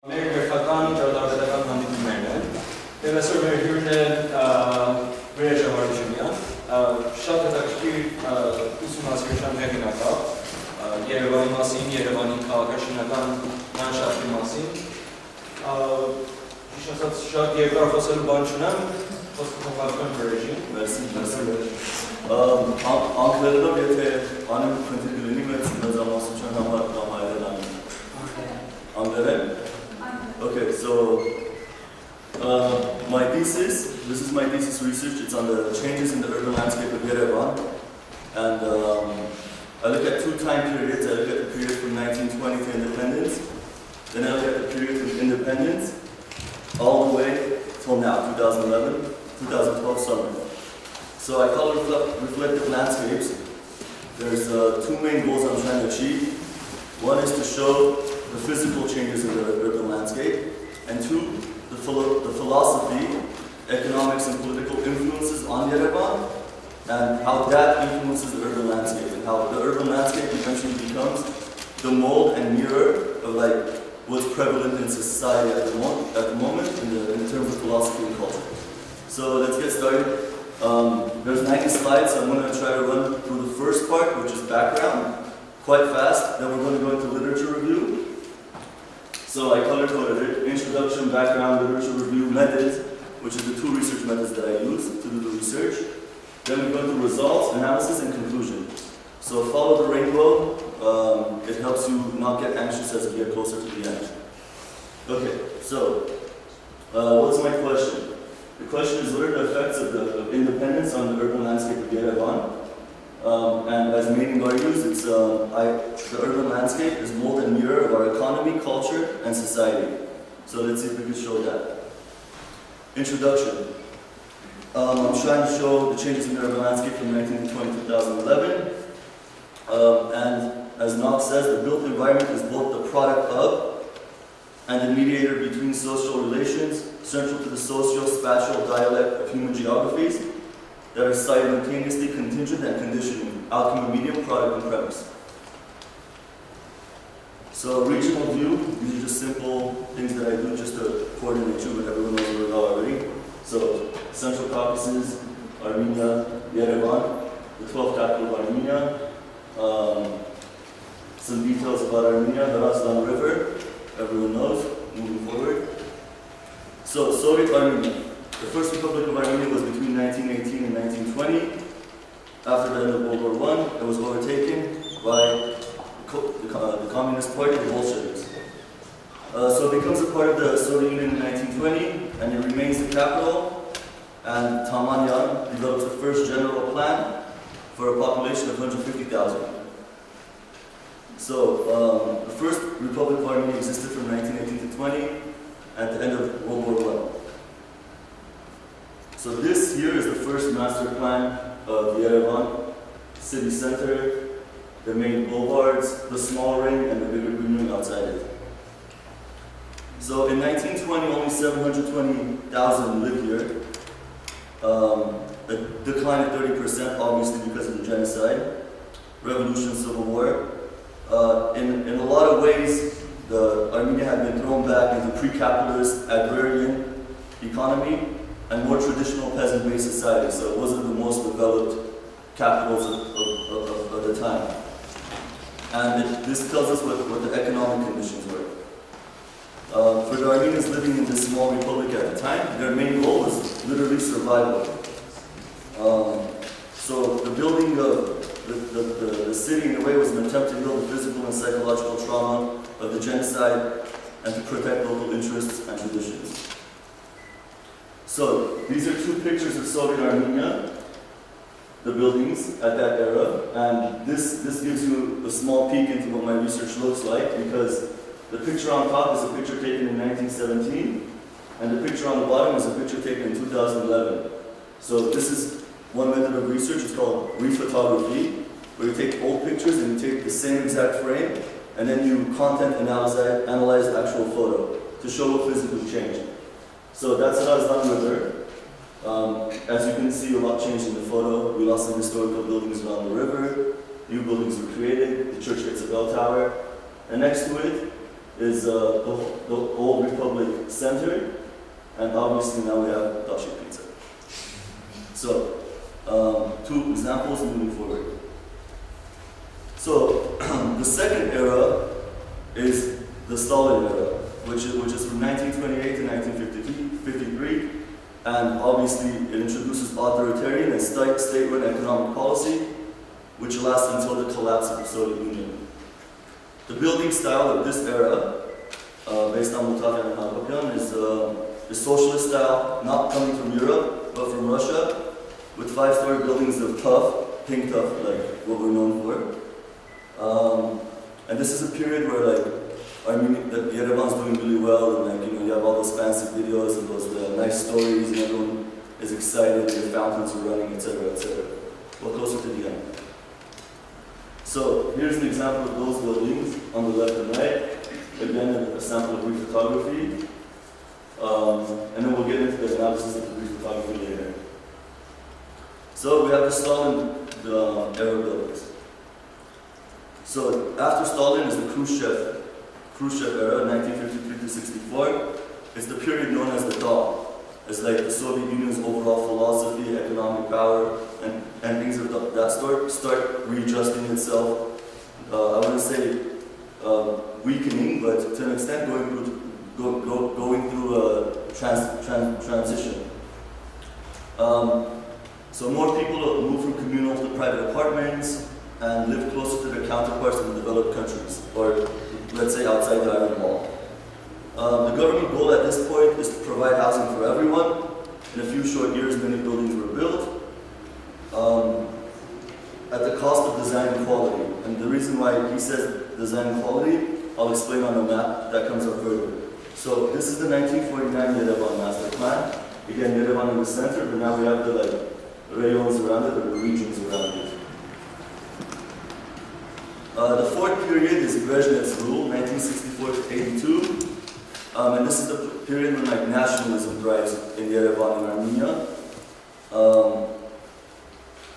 American Jordan Hamid Professor Vrej Haroutounian, շատ հետաքրքիր ուսումնասիրության հեղինակ է Երևանի մասին, Երևանի քաղաքաշինական լանդշաֆտի մասին։ Ճիշտ ասած, շատ երկար խոսելու բան չունեմ, խոսքը Վրեժին։ Անգլերենով եթե անեմ խնդիր կլինի, մեծ մեծամասնության համար կամ հայերեն անեմ։ Անգլերեն? Okay, so this is my thesis research. It's on the changes in the urban landscape of Yerevan. And I look at two time periods. I look at the period from 1920 to independence. Then I look at the period from independence all the way till now, 2011, 2012 summer. So I call it reflective landscapes. There's two main goals I'm trying to achieve. One is to show the physical changes in the urban landscape, and two, the philosophy, economics, and political influences on Yerevan, and how that influences the urban landscape, and how the urban landscape eventually becomes the mold and mirror of like what's prevalent in society at the moment in terms of philosophy and culture. So let's get started. There's 90 slides, so I'm going to try to run through the first part, which is background, quite fast. Then we're going to go into literature review. So I color-coded it: introduction, background, literature review, methods, which is the two research methods that I use to do the research. Then we go into results, analysis, and conclusion. So follow the rainbow. It helps you not get anxious as you get closer to the end. Okay, so what's my question? The question is, what are the effects of independence on the urban landscape of Yerevan? And as Meaning argues, it's, the urban landscape is mold and mirror of our economy, culture, and society. So let's see if we can show that. Introduction. I'm trying to show the changes in the urban landscape from 1920 to 2011. And as Knox says, the built environment is both the product of and the mediator between social relations, central to the socio-spatial dialect of human geographies that are simultaneously contingent and conditioning, outcome of medium, product, and premise. So regional view, these are just simple things that I do just to coordinate you, but everyone knows what it already. So Central Caucasus, Armenia, Yerevan, the 12th capital of Armenia, some details about Armenia, the Razdan River, everyone knows, moving forward. So Soviet Armenia. The First Republic of Armenia was between 1918 and 1920. After the end of World War I, it was overtaken by the Communist Party, the Bolsheviks. So it becomes a part of the Soviet Union in 1920, and it remains the capital. And Tamanyan develops the first general plan for a population of 150,000. So the First Republic of Armenia existed from 1918 to 20 at the end of World War I. So this here is the first master plan of Yerevan, city center, the main boulevards, the small ring, and the bigger green ring outside it. So in 1920, only 720,000 lived here. A decline of 30%, obviously because of the genocide, revolution, civil war. In a lot of ways, Armenia had been thrown back into pre-capitalist agrarian economy and more traditional peasant-based society, so it wasn't the most developed capitals of the time. And this tells us what the economic conditions were. For the Armenians living in this small republic at the time, their main goal was literally survival. So the building of the city in a way was an attempt to heal the physical and psychological trauma of the genocide and to protect local interests and traditions. So these are two pictures of Soviet Armenia, the buildings at that era, and this gives you a small peek into what my research looks like, because the picture on top is a picture taken in 1917, and the picture on the bottom is a picture taken in 2011. So this is one method of research. It's called rephotography, where you take old pictures and you take the same exact frame, and then you content analyze the actual photo to show what physically changed. So that's Razdan River. As you can see, a lot changed in the photo. We lost some historical buildings around the river. New buildings were created. The church gets a bell tower. And next to it is the old Republic Center, and obviously now we have Dashi Pizza. So, two examples moving forward. So, the second era is the Stalin era, which is from 1928 to 1953, and obviously it introduces authoritarian and state-run economic policy, which lasts until the collapse of the Soviet Union. The building style of this era, based on Vrej Haroutounian, is socialist style, not coming from Europe, but from Russia, with 5-story buildings of tuff, pink tuff, like what we're known for. And this is a period where, like, Yerevan's doing really well, and, like, you have all those fancy videos and those nice stories, and everyone is excited, and the fountains are running, etc., etc. Well, closer to the end. So here's an example of those buildings on the left and right. Again, a sample of Vrej photography, and then we'll get into the analysis of the Vrej photography later. So we have the Stalin era buildings. So after Stalin is the Khrushchev era, 1953 to 64. It's the period known as the Thaw. It's like the Soviet Union's overall philosophy, economic power, and things of that sort start readjusting itself. I wouldn't say weakening, but to an extent going through a transition. So more people move from communal to private apartments and live closer to their counterparts in the developed countries, or let's say outside the Iron Wall. The government goal at this point is to provide housing for everyone. In a few short years, many buildings were built at the cost of design and quality. And the reason why he says design and quality, I'll explain on the map that comes up further. So this is the 1949 Yerevan master plan. Again, Yerevan in the center, but now we have the rayons around it, or the regions around it. The fourth period is Brezhnev's rule, 1964 to 82. And this is the period when nationalism thrives in Yerevan and Armenia.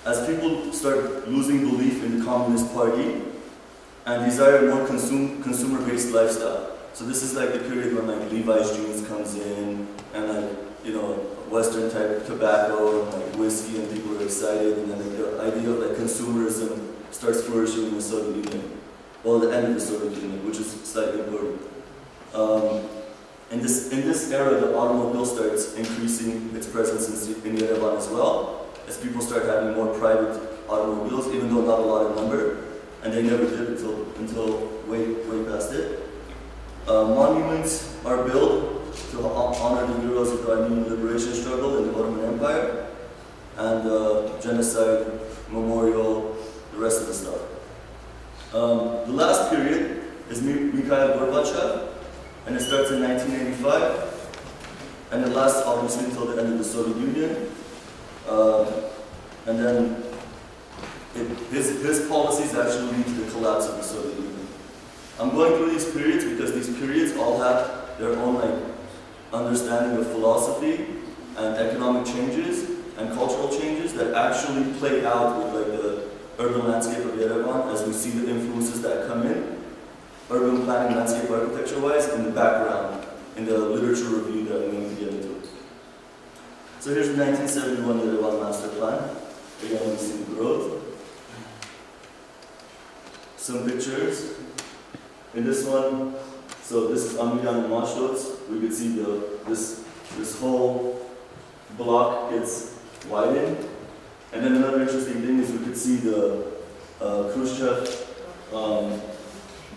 As people start losing belief in the Communist Party and desire a more consumer-based lifestyle. So this is the period when Levi's jeans comes in, and Western type tobacco and whiskey, and people are excited, and then the idea of consumerism starts flourishing in the Soviet Union. Well, the end of the Soviet Union, which is slightly important. In this era, the automobile starts increasing its presence in Yerevan as well, as people start having more private automobiles, even though not a lot of number, and they never did until way past it. Monuments are built to honor the heroes of the Armenian liberation struggle in the Ottoman Empire, and genocide, memorial, the rest of the stuff. The last period is Mikhail Gorbachev, and it starts in 1985, and it lasts obviously until the end of the Soviet Union. And then his policies actually lead to the collapse of the Soviet Union. I'm going through these periods because these periods all have their own understanding of philosophy and economic changes and cultural changes that actually play out with the urban landscape of Yerevan, as we see the influences that come in, urban planning, landscape architecture-wise, in the background, in the literature review that I'm going to get into. So here's the 1971 Yerevan master plan. Again, we see the growth. Some pictures. In this one, so this is Amilyan and Mashtots. We could see this whole block gets widened. And then another interesting thing is we could see the Khrushchev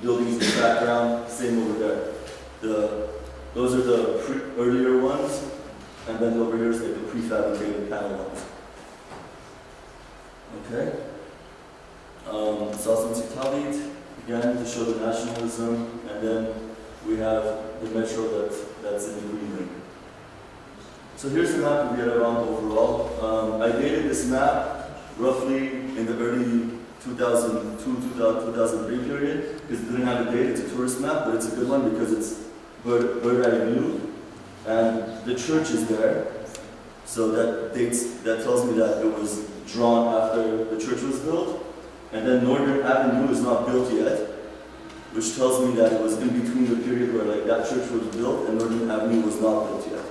buildings in the background, same over there. Those are the earlier ones, and then over here is the prefabricated panel ones. Okay. Sassan Sitalit, again to show the nationalism, and then we have the metro that's in the green ring. So here's the map of Yerevan overall. I dated this map roughly in the early 2002-2003 period, because it didn't have a date. It's a tourist map, but it's a good one because it's bird-eye view, and the church is there. So that tells me that it was drawn after the church was built. And then Northern Avenue is not built yet. which tells me that it was in between the period where like that church was built and Northern Avenue was not built yet.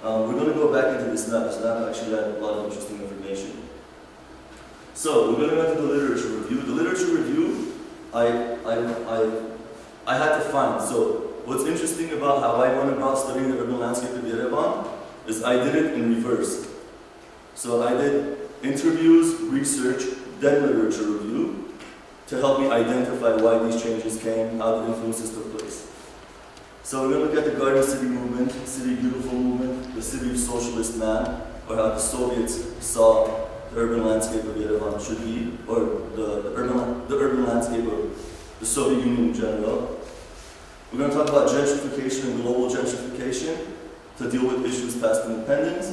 We're going to go back into this map. This map actually had a lot of interesting information. So we're going to go into the literature review. The literature review, I had to find. So what's interesting about how I went about studying the urban landscape of Yerevan is I did it in reverse. So I did interviews, research, then literature review to help me identify why these changes came, how the influences took place. So we're going to look at the Garden City movement, City Beautiful movement, the City of Socialist Man, or how the Soviets saw the urban landscape of Yerevan should be, or the urban landscape of the Soviet Union in general. We're going to talk about gentrification and global gentrification to deal with issues past independence,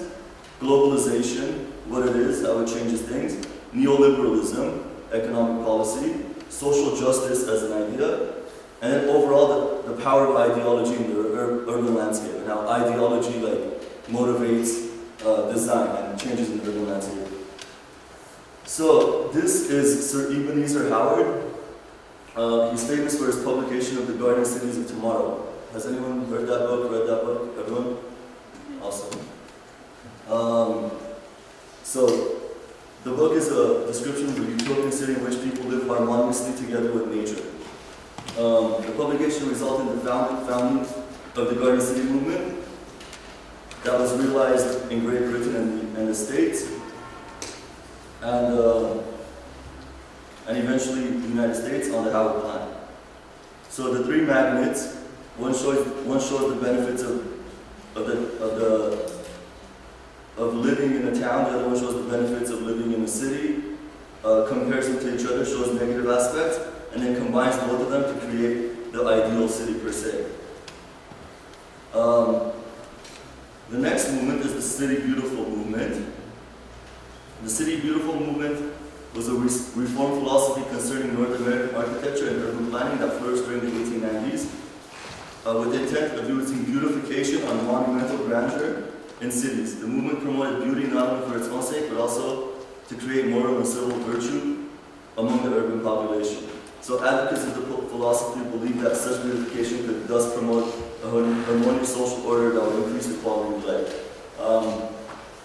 globalization, what it is, how it changes things, neoliberalism, economic policy, social justice as an idea, and then overall the power of ideology in the urban landscape and how ideology motivates design and changes in the urban landscape. So this is Sir Ebenezer Howard. He's famous for his publication of The Garden Cities of Tomorrow. Has anyone heard that book, read that book? Everyone? Awesome. So the book is a description of a utopian city in which people live harmoniously together with nature. The publication resulted in the founding of the Garden City movement that was realized in Great Britain and the States, and eventually the United States on the Howard Plan. So the three magnets, one shows the benefits of living in a town, the other one shows the benefits of living in a city, compares them to each other, shows negative aspects, and then combines both of them to create the ideal city per se. The next movement is the City Beautiful movement. The City Beautiful movement was a reform philosophy concerning North American architecture and urban planning that flourished during the 1890s, with the intent of using beautification on monumental grandeur in cities. The movement promoted beauty not only for its own sake, but also to create moral and civil virtue among the urban population. So advocates of the philosophy believe that such beautification could thus promote a harmonious social order that would increase the quality of life.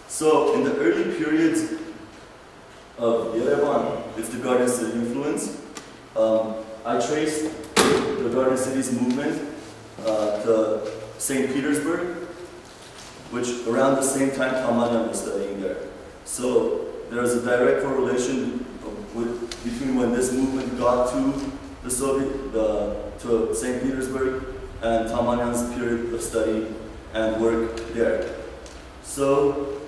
So in the early periods of Yerevan, it's the Garden City influence. I traced the Garden City's movement to St. Petersburg, which around the same time Tamanyan was studying there. So there's a direct correlation between when this movement got to the to St. Petersburg and Tamanyan's period of study and work there. So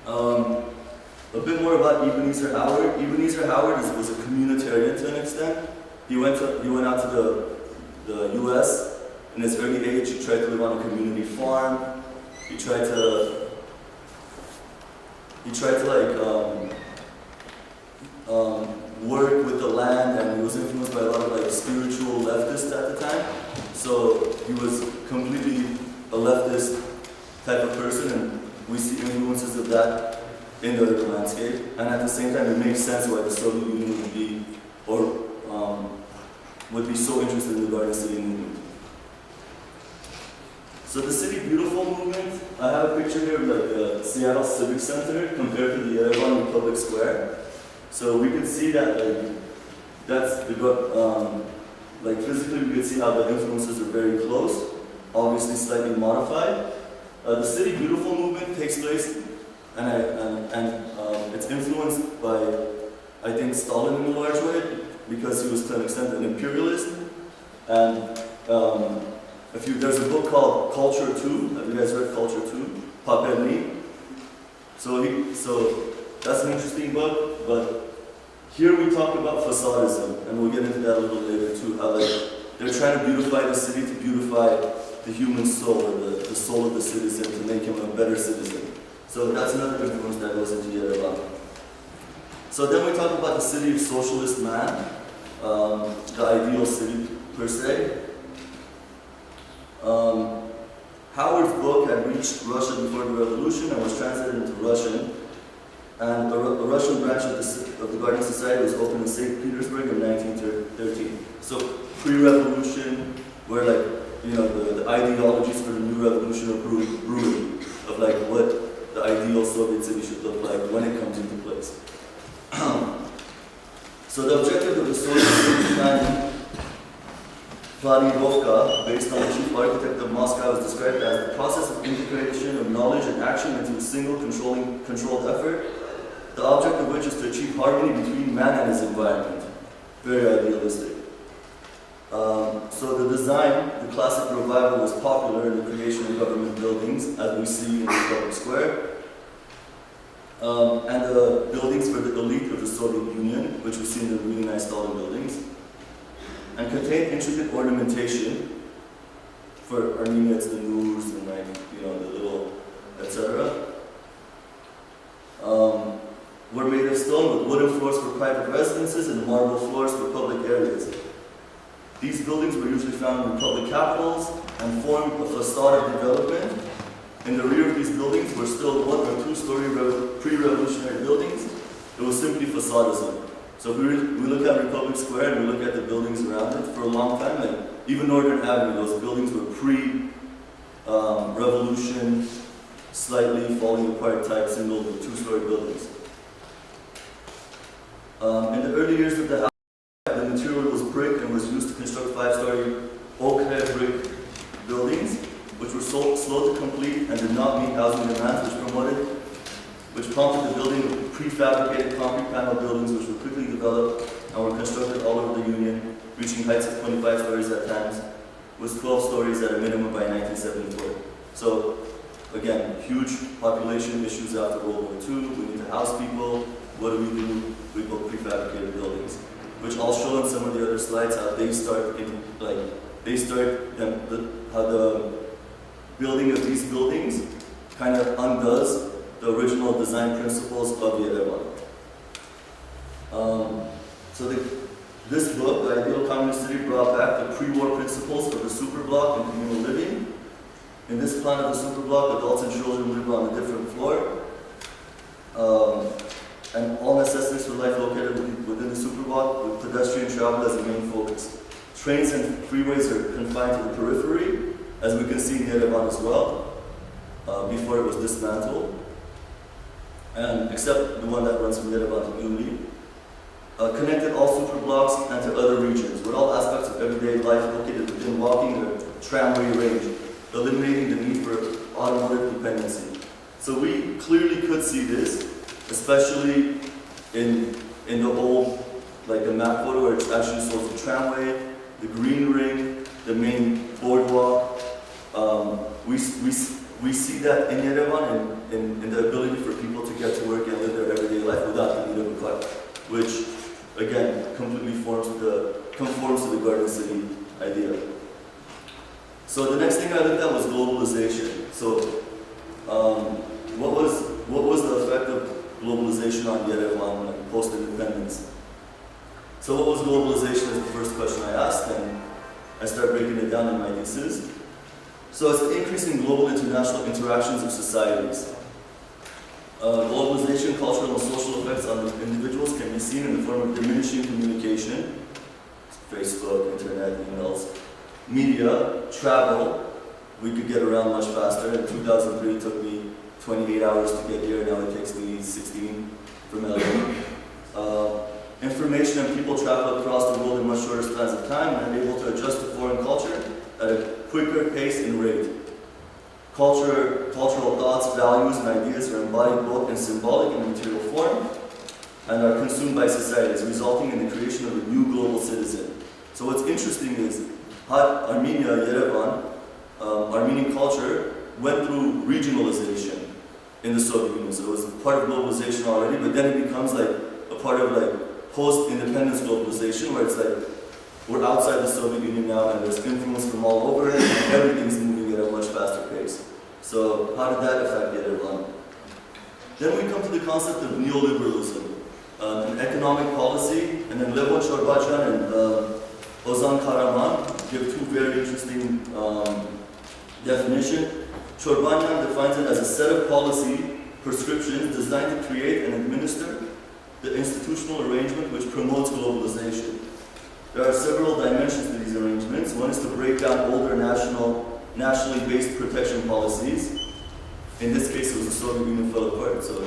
a bit more about Ebenezer Howard. Ebenezer Howard was a communitarian to an extent. He went out to the U.S. in his early age. He tried to live on a community farm. He tried to work with the land, and he was influenced by a lot of spiritual leftists at the time. So he was completely a leftist type of person, and we see influences of that in the urban landscape. And at the same time, it makes sense why the Soviet Union would be so interested in the Garden City movement. So the City Beautiful movement, I have a picture here of the Seattle Civic Center compared to the Yerevan Republic Square. So we can see that physically we can see how the influences are very close, obviously slightly modified. The City Beautiful movement takes place, and it's influenced by, I think, Stalin in a large way, because he was to an extent an imperialist. And there's a book called Culture 2. Have you guys read Culture 2? Papelny. So that's an interesting book, but here we talk about facadism, and we'll get into that a little later too, how they're trying to beautify the city to beautify the human soul, or the soul of the citizen, to make him a better citizen. So that's another influence that goes into Yerevan. So then we talk about the City of Socialist Man, the ideal city per se. Howard's book had reached Russia before the revolution and was translated into Russian. And a Russian branch of the Garden Society was opened in St. Petersburg in 1913. So pre-revolution, where like, you know, the ideologies for the new revolution are brewing, of like what the ideal Soviet city should look like when it comes into place. So the objective of the Soviet city planning, based on the chief architect of Moscow, is described as the process of integration of knowledge and action into a single controlled effort, the object of which is to achieve harmony between man and his environment. Very idealistic. So the design, the classic revival, was popular in the creation of government buildings, as we see in the public square, and the buildings for the elite of the Soviet Union, which we see in the really nice Stalin buildings, and contain intricate ornamentation. For Armenia, it's the noors and like, you know, the little, etc. Were made of stone with wooden floors for private residences and marble floors for public areas. These buildings were usually found in public capitals and formed a facade of development. In the rear of these buildings were still 1 or 2 story pre-revolutionary buildings. It was simply facadism. So if we look at Republic Square and we look at the buildings around it, for a long time, like even Northern Avenue, those buildings were pre-revolution, slightly falling apart type single 2-story buildings. In the early years of the house, the material was brick and was used to construct 5-story oak-head brick buildings, which were slow to complete and did not meet housing demands, which prompted the building of prefabricated concrete panel buildings, which were quickly developed and were constructed all over the Union, reaching heights of 25 stories at times, with 12 stories at a minimum by 1974. So, again, huge population issues after World War II. We need to house people. What do? We build prefabricated buildings, which I'll show in some of the other slides how they start how the building of these buildings kind of undoes the original design principles of Yerevan. This book, The Ideal Communist City, brought back the pre-war principles of the superblock and communal living. In this plan of the superblock, adults and children live on a different floor. And all necessities for life located within the superblock, with pedestrian travel as the main focus. Trains and freeways are confined to the periphery, as we can see in Yerevan as well, before it was dismantled. And except the one that runs from Yerevan to Uli, connected all superblocks and to other regions, with all aspects of everyday life located within walking or tramway range, eliminating the need for automotive dependency. So we clearly could see this, especially in the old, like the map photo where it actually shows the tramway, the green ring, the main boardwalk. We see that in Yerevan in the ability for people to get to work and live their everyday life without the need of a car, which again completely conforms to the Garden City idea. So the next thing I looked at was globalization. So what was the effect of globalization on Yerevan like post-independence? So what was globalization is the first question I asked, and I start breaking it down in my thesis. So it's the increasing global international interactions of societies. Globalization, cultural and social effects on individuals can be seen in the form of diminishing communication, Facebook, internet, emails, media, travel. We could get around much faster. In 2003, it took me 28 hours to get here. Now it takes me 16 from LA. Information and people travel across the world in much shorter spans of time and are able to adjust to foreign culture at a quicker pace and rate. Cultural thoughts, values, and ideas are embodied both in symbolic and material form and are consumed by societies, resulting in the creation of a new global citizen. So what's interesting is how Armenia, Yerevan, Armenian culture went through regionalization in the Soviet Union. So it was part of globalization already, but then it becomes like a part of like post-independence globalization, where it's like we're outside the Soviet Union now and there's influence from all over and everything's moving at a much faster pace. So how did that affect Yerevan? Then we come to the concept of neoliberalism, an economic policy, and then Levon Chorbachian and Ozan Karaman give two very interesting definitions. Chorbachian defines it as a set of policy prescriptions designed to create and administer the institutional arrangement which promotes globalization. There are several dimensions to these arrangements. One is to break down older nationally based protection policies. In this case, it was the Soviet Union fell apart, so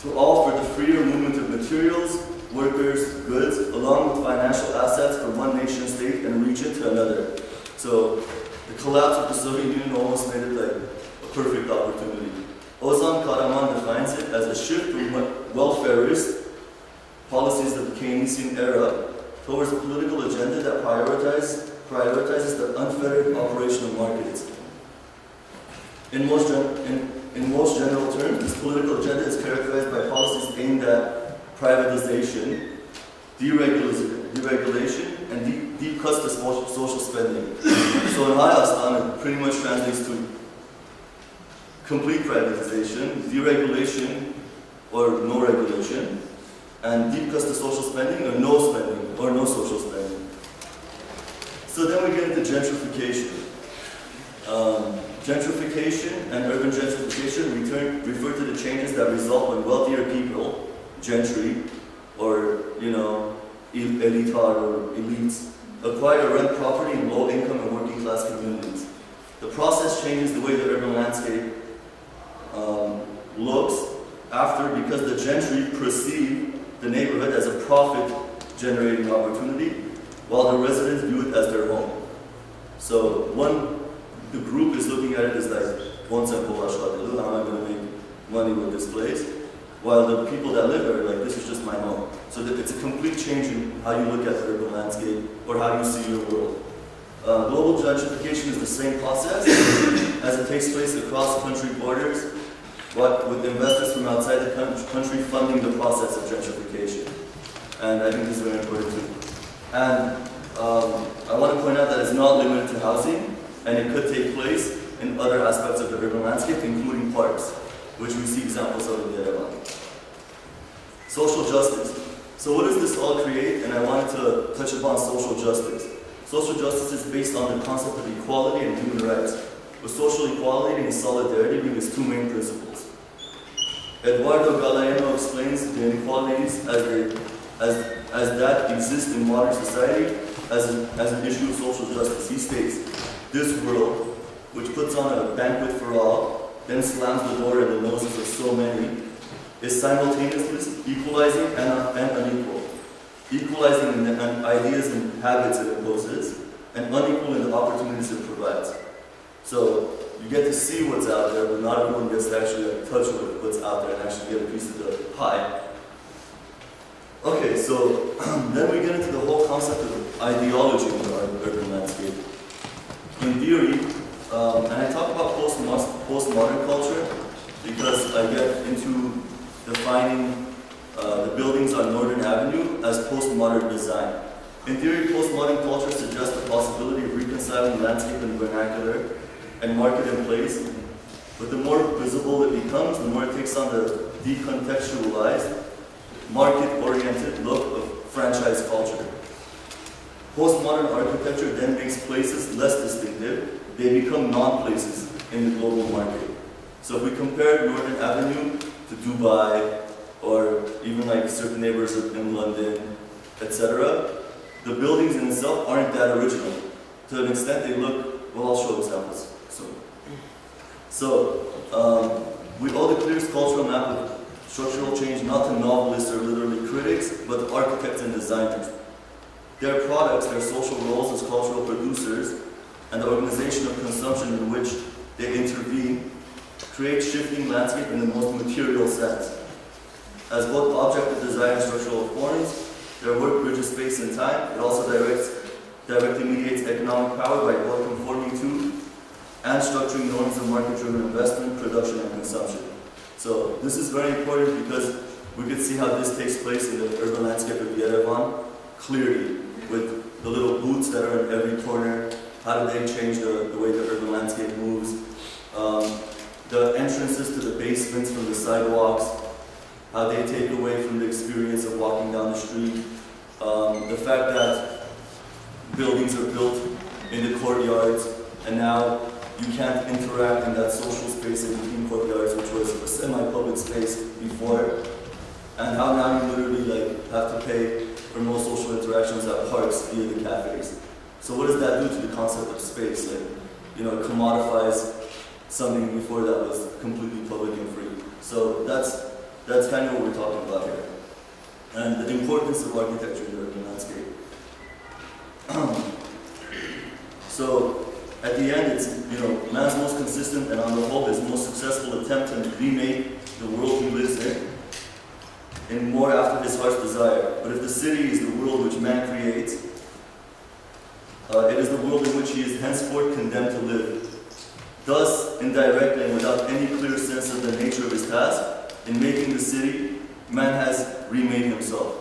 to all for the freer movement of materials, workers, goods, along with financial assets from one nation state and region to another. So the collapse of the Soviet Union almost made it like a perfect opportunity. Ozan Karaman defines it as a shift from welfarist policies of the Keynesian era towards a political agenda that prioritizes the unfettered operation of markets. In most general terms, this political agenda is characterized by policies aimed at privatization, deregulation, and deep cuts to social spending. So in Hayastan, it pretty much translates to complete privatization, deregulation or no regulation, and deep cuts to social spending or no social spending. So then we get into gentrification. Gentrification and urban gentrification refer to the changes that result when wealthier people, gentry, or elitar or elites, acquire or rent property in low-income and working-class communities. The process changes the way the urban landscape looks because the gentry perceive the neighborhood as a profit-generating opportunity, while the residents view it as their home. So the group is looking at it as like, how am I going to make money with this place? While the people that live there are like, this is just my home. So it's a complete change in how you look at the urban landscape or how you see your world. Global gentrification is the same process as it takes place across country borders, but with investors from outside the country funding the process of gentrification. And I think this is very important too. And I want to point out that it's not limited to housing, and it could take place in other aspects of the urban landscape, including parks, which we see examples of in Yerevan. Social justice. So what does this all create? And I wanted to touch upon social justice. Social justice is based on the concept of equality and human rights, with social equality and solidarity being its two main principles. Eduardo Galeano explains the inequalities as that exist in modern society as an issue of social justice. He states, this world, which puts on a banquet for all, then slams the door in the noses of so many, is simultaneously equalizing and unequal. Equalizing in the ideas and habits it imposes, and unequal in the opportunities it provides. So you get to see what's out there, but not everyone gets to actually touch with what's out there and actually get a piece of the pie. Okay, so then we get into the whole concept of ideology in the urban landscape. In theory, and I talk about postmodern culture because I get into defining the buildings on Northern Avenue as postmodern design. In theory, postmodern culture suggests the possibility of reconciling landscape and vernacular and market in place, but the more visible it becomes, the more it takes on the decontextualized, market-oriented look of franchise culture. Postmodern architecture then makes places less distinctive. They become non-places in the global market. So if we compare Northern Avenue to Dubai, or even like certain neighbors in London, etc., the buildings in itself aren't that original. To an extent, they look, well, I'll show examples. We owe the clearest cultural map of structural change not to novelists or literary critics, but to architects and designers. Their products, their social roles as cultural producers, and the organization of consumption in which they intervene create shifting landscape in the most material sense. As both object of design and structural forms, their work bridges space and time. It also directly mediates economic power by both conforming to and structuring norms of market-driven investment, production, and consumption. So this is very important because we could see how this takes place in the urban landscape of Yerevan clearly, with the little booths that are in every corner. How do they change the way the urban landscape moves? The entrances to the basements from the sidewalks, how they take away from the experience of walking down the street. The fact that buildings are built in the courtyards, and now you can't interact in that social space in between courtyards, which was a semi-public space before. And how now you literally have to pay promote social interactions at parks via the cafes. So what does that do to the concept of space? Like, you know, it commodifies something before that was completely public and free. So that's kind of what we're talking about here. And the importance of architecture in the urban landscape. So at the end, it's, you know, man's most consistent and on the whole his most successful attempt to remake the world he lives in and more after his heart's desire. But if the city is the world which man creates, it is the world in which he is henceforth condemned to live. Thus, indirectly and without any clear sense of the nature of his task, in making the city, man has remade himself.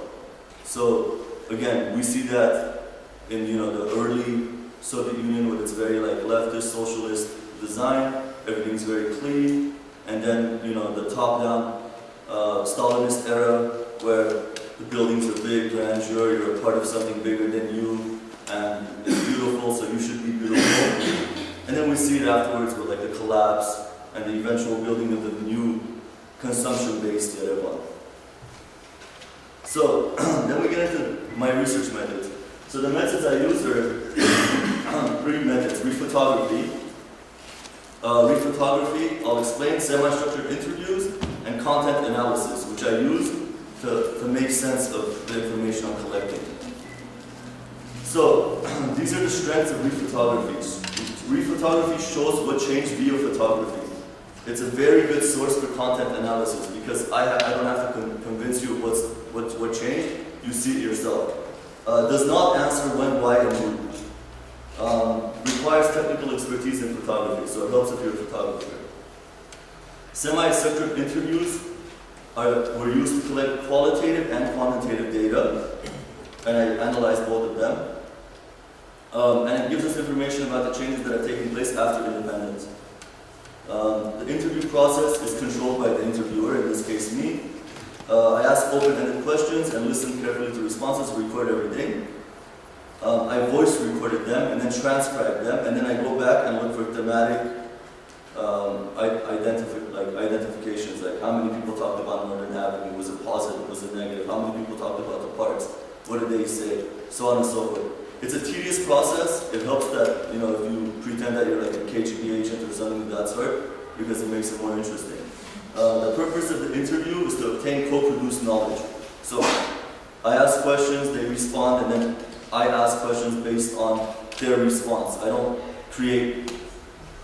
So again, we see that in, you know, the early Soviet Union with its very like leftist, socialist design. Everything's very clean, and then, you know, the top-down Stalinist era where the buildings are big, grandeur, you're a part of something bigger than you, and it's beautiful, so you should be beautiful. And then we see it afterwards with like the collapse and the eventual building of the new consumption-based Yerevan. So then we get into my research methods. So the methods I use are 3 methods: rephotography. Rephotography, I'll explain, semi-structured interviews, and content analysis, which I use to make sense of the information I'm collecting. So these are the strengths of rephotography. Rephotography shows what changed via photography. It's a very good source for content analysis because I don't have to convince you what changed. You see it yourself. Does not answer when, why, and who. Requires technical expertise in photography, so it helps if you're a photographer. Semi-structured interviews were used to collect qualitative and quantitative data, and I analyzed both of them. And it gives us information about the changes that have taken place after independence. The interview process is controlled by the interviewer, in this case me. I ask open-ended questions and listen carefully to responses, record everything. I voice recorded them and then transcribed them, and then I go back and look for thematic identifications, like how many people talked about Northern Avenue, was it positive, was it negative, how many people talked about the parks, what did they say, so on and so forth. It's a tedious process. It helps that, you know, if you pretend that you're like a KGB agent or something of that sort, because it makes it more interesting. The purpose of the interview is to obtain co-produced knowledge. So I ask questions, they respond, and then I ask questions based on their response. I don't create,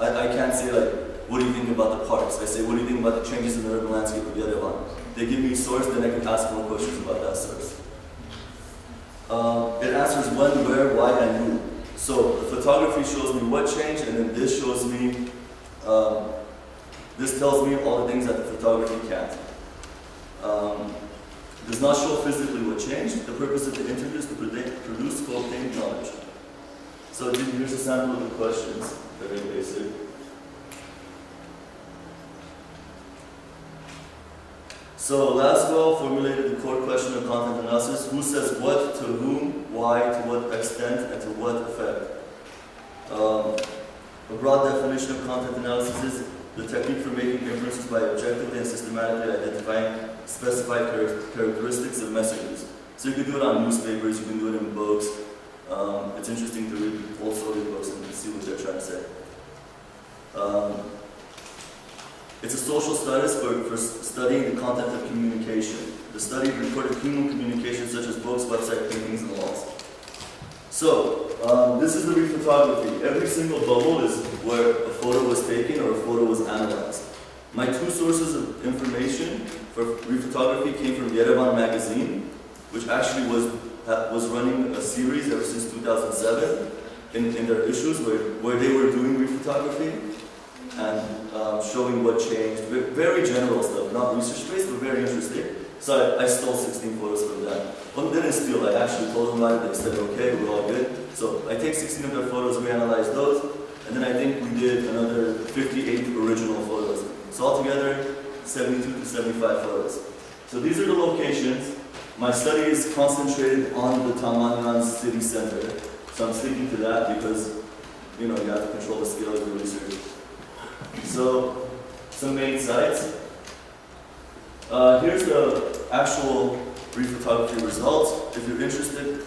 I can't say like, what do you think about the parks? I say, what do you think about the changes in the urban landscape of Yerevan? They give me a source, then I can ask more questions about that source. It answers when, where, why, and who. So the photography shows me what changed, and then this shows me, this tells me all the things that the photography can't. Does not show physically what changed. The purpose of the interview is to produce co-obtained knowledge. So here's a sample of the questions, very basic. So Laswell formulated the core question of content analysis: who says what, to whom, why, to what extent, and to what effect. A broad definition of content analysis is the technique for making inferences by objectively and systematically identifying specified characteristics of messages. So you can do it on newspapers, you can do it in books. It's interesting to read old Soviet books and see what they're trying to say. It's a social studies for studying the content of communication. The study of recorded human communication such as books, websites, paintings, and walls. So, this is the rephotography. Every single bubble is where a photo was taken or a photo was analyzed. My 2 sources of information for rephotography came from Yerevan magazine, which actually was running a series ever since 2007 in their issues where they were doing rephotography and showing what changed. Very general stuff, not research-based, but very interesting. So I stole 16 photos from them. One didn't steal, I actually told them about it, they said, okay, we're all good. So I take 16 of their photos, we analyze those, and then I think we did another 58 original photos. So altogether, 72 to 75 photos. So these are the locations. My study is concentrated on the Tamanyan city center. So I'm sticking to that because, you know, you have to control the scale of your research. So, some main sites. Here's the actual photography results. If you're interested,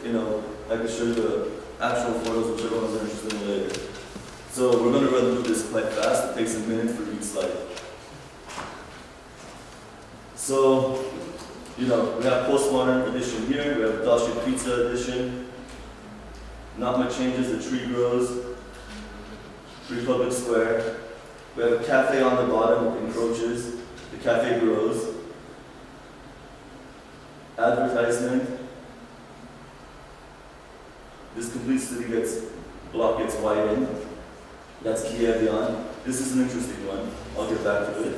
I can show you the actual photos, whichever ones are interested in later. So we're going to run through this quite fast. It takes a minute for each slide. So, we have postmodern edition here. We have Dolce Pizza edition. Not much changes. The tree grows. Republic Square. We have a cafe on the bottom. It encroaches. The cafe grows. Advertisement. This complete city block gets widened. That's Kievian. This is an interesting one. I'll get back to it.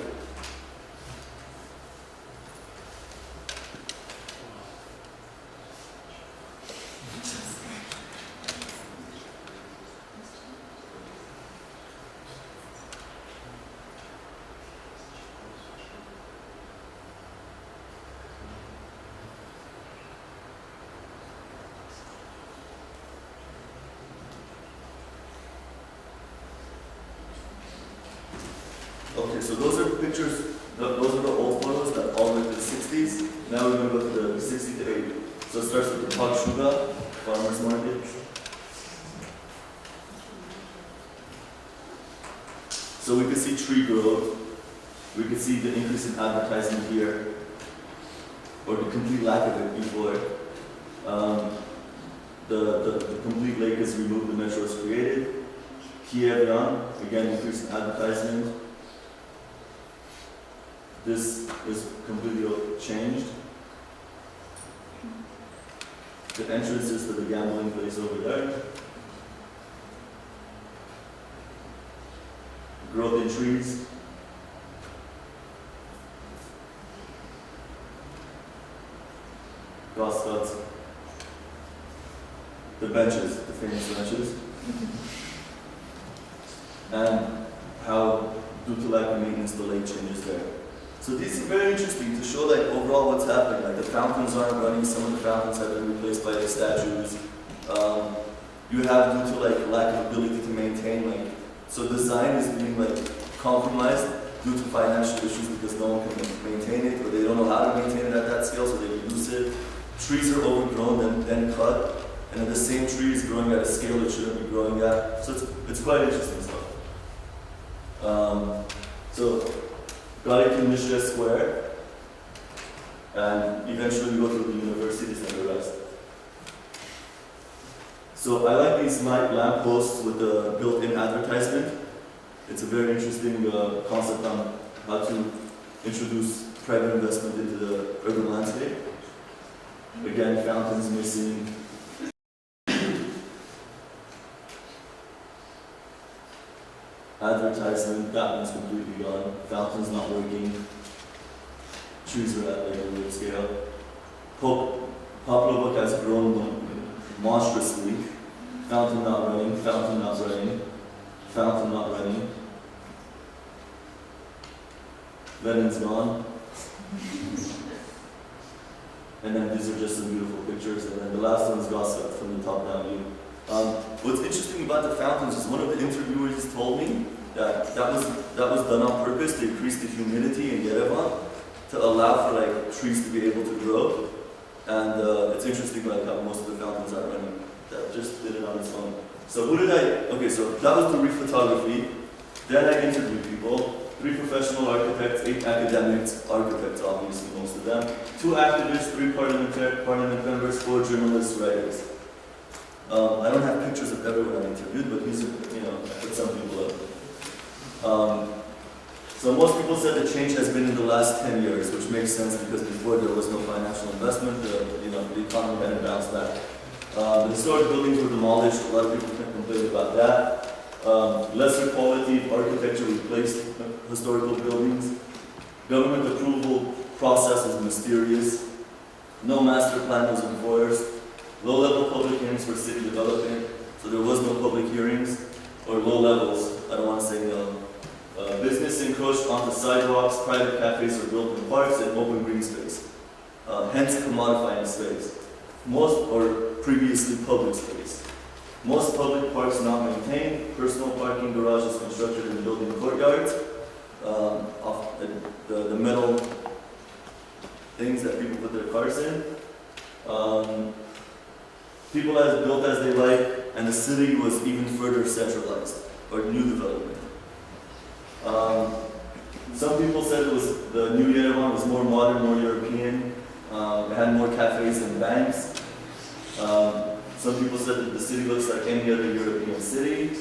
Okay, so those are pictures, those are the old photos that all went to the 60s. Now we're going to go to the 60 to 80. So it starts with the Pakshuga, farmer's market. So we could see tree growth. We could see the increase in advertising here, or the complete lack of it before. The complete lake is removed, the metro is created. Kievian, again, increase in advertisement. This is completely changed. The entrance is to the gambling place over there. Growth in trees. Gosscuts. The benches, the famous benches. And how, due to lack of maintenance, the lake changes there. So these are very interesting to show overall what's happening. Like the fountains aren't running, some of the fountains have been replaced by the statues. You have, due to lack of ability to maintain, so design is being compromised due to financial issues because no one can maintain it, or they don't know how to maintain it at that scale, so they reduce it. Trees are overgrown, then cut, and then the same tree is growing at a scale it shouldn't be growing at. So it's quite interesting stuff. So Galiki Mishra Square, and eventually we go to the universities and the rest. So I like these lamp posts with the built-in advertisement. It's a very interesting concept on how to introduce private investment into the urban landscape. Again, fountains missing. Advertisement, that one's completely gone. Fountains not working. Trees are at a weird scale. Popular book has grown monstrously. Fountain not running, fountain not running, fountain not running. Lenin's gone. And then these are just some beautiful pictures. And then the last one's gossip from the top down view. What's interesting about the fountains is one of the interviewers told me that that was done on purpose to increase the humidity in Yerevan to allow for trees to be able to grow. And it's interesting how most of the fountains are running. That just did it on its own. So so that was the rephotography. Then I interviewed people. 3 professional architects, 8 academics, architects obviously most of them, 2 activists, 3 parliament members, 4 journalists, writers. I don't have pictures of everyone I interviewed, but these are, I put some people up. So most people said the change has been in the last 10 years, which makes sense because before there was no financial investment, the economy hadn't bounced back. The historic buildings were demolished, a lot of people complained about that. Lesser quality of architecture replaced historical buildings. Government approval process was mysterious. No master plan was enforced. Low-level public hearings for city development, so there was no public hearings, or low levels, I don't want to say no. Business encroached onto sidewalks, private cafes were built in parks, and open green space. Hence commodifying space. Most, or previously public space. Most public parks not maintained, personal parking garages constructed in building courtyards, the metal things that people put their cars in. People as built as they like, and the city was even further centralized, or new development. Some people said it was the new Yerevan was more modern, more European. It had more cafes and banks. Some people said that the city looks like any other European city.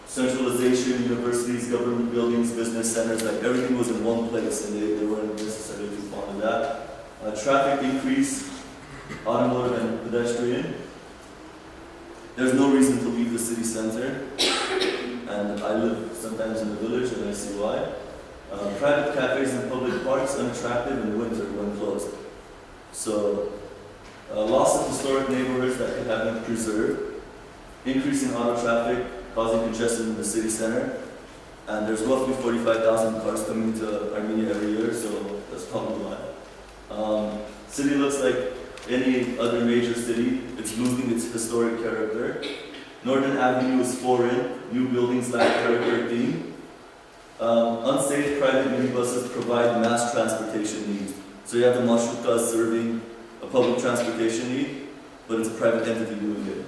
Centralization, universities, government buildings, business centers, like everything was in one place, and they weren't necessarily too fond of that. Traffic increase, automotive and pedestrian. There's no reason to leave the city center, and I live sometimes in the village, and I see why. Private cafes and public parks unattractive in winter when closed. So, loss of historic neighborhoods that could have been preserved. Increase in auto traffic, causing congestion in the city center. And there's roughly 45,000 cars coming to Armenia every year, so that's probably why. City looks like any other major city. It's losing its historic character. Northern Avenue is foreign. New buildings lack character and theme. Unsafe private minibuses provide mass transportation needs. So you have the marshrutas serving a public transportation need, but it's a private entity doing it.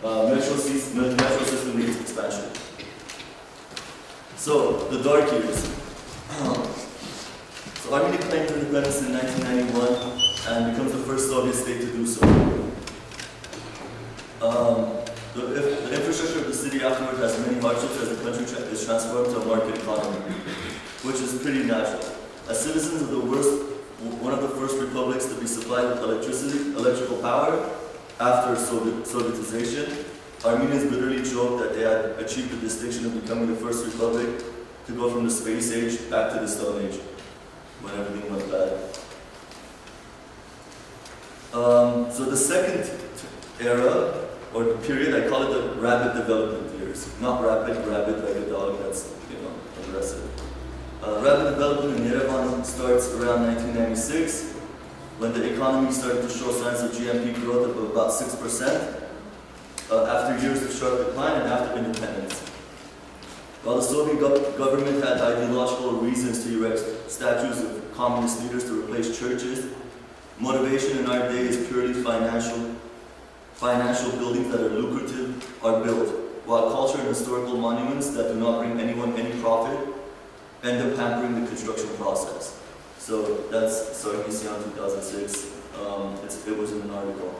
Metro system needs expansion. So, the dark years. So Armenia claimed independence in 1991 and becomes the first Soviet state to do so. The infrastructure of the city afterward has many hardships as the country is transformed to a market economy, which is pretty natural. As citizens of one of the first republics to be supplied with electrical power after Sovietization, Armenians bitterly joked that they had achieved the distinction of becoming the first republic to go from the space age back to the Stone Age, when everything went bad. So the second era, or the period, I call it the rapid development years. Not rapid, rabid like a dog that's, aggressive. Rapid development in Yerevan starts around 1996, when the economy started to show signs of GNP growth of about 6%, after years of sharp decline and after independence. While the Soviet government had ideological reasons to erect statues of communist leaders to replace churches, motivation in our day is purely financial. Financial buildings that are lucrative are built, while culture and historical monuments that do not bring anyone any profit end up hampering the construction process. So that's Sarkisian 2006. It was in an article.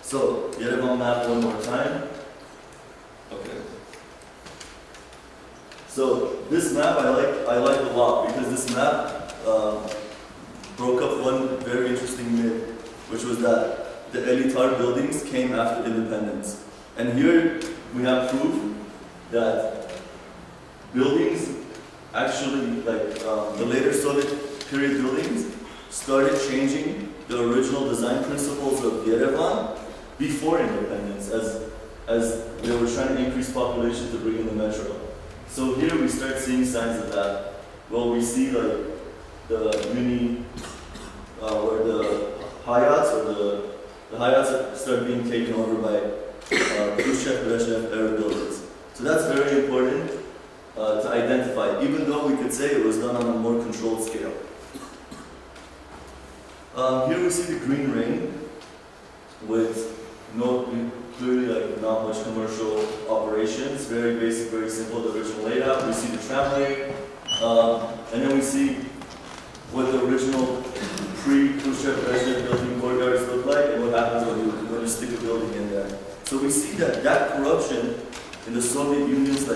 So, Yerevan map one more time. Okay. So this map I like a lot because this map broke up one very interesting myth, which was that the elitar buildings came after independence. And here we have proof that buildings actually, the later Soviet period buildings, started changing the original design principles of Yerevan before independence, as they were trying to increase population to bring in the metro. So here we start seeing signs of that. Well, we see the mini, where the Hayats start being taken over by Khrushchev, Brezhnev era buildings. So that's very important to identify, even though we could say it was done on a more controlled scale. Here we see the green ring with clearly not much commercial operations, very basic, very simple, the original layout. We see the tramway, and then we see what the original pre-Khrushchev Brezhnev building courtyards look like and what happens when you stick a building in there. So we see that corruption in the Soviet Union's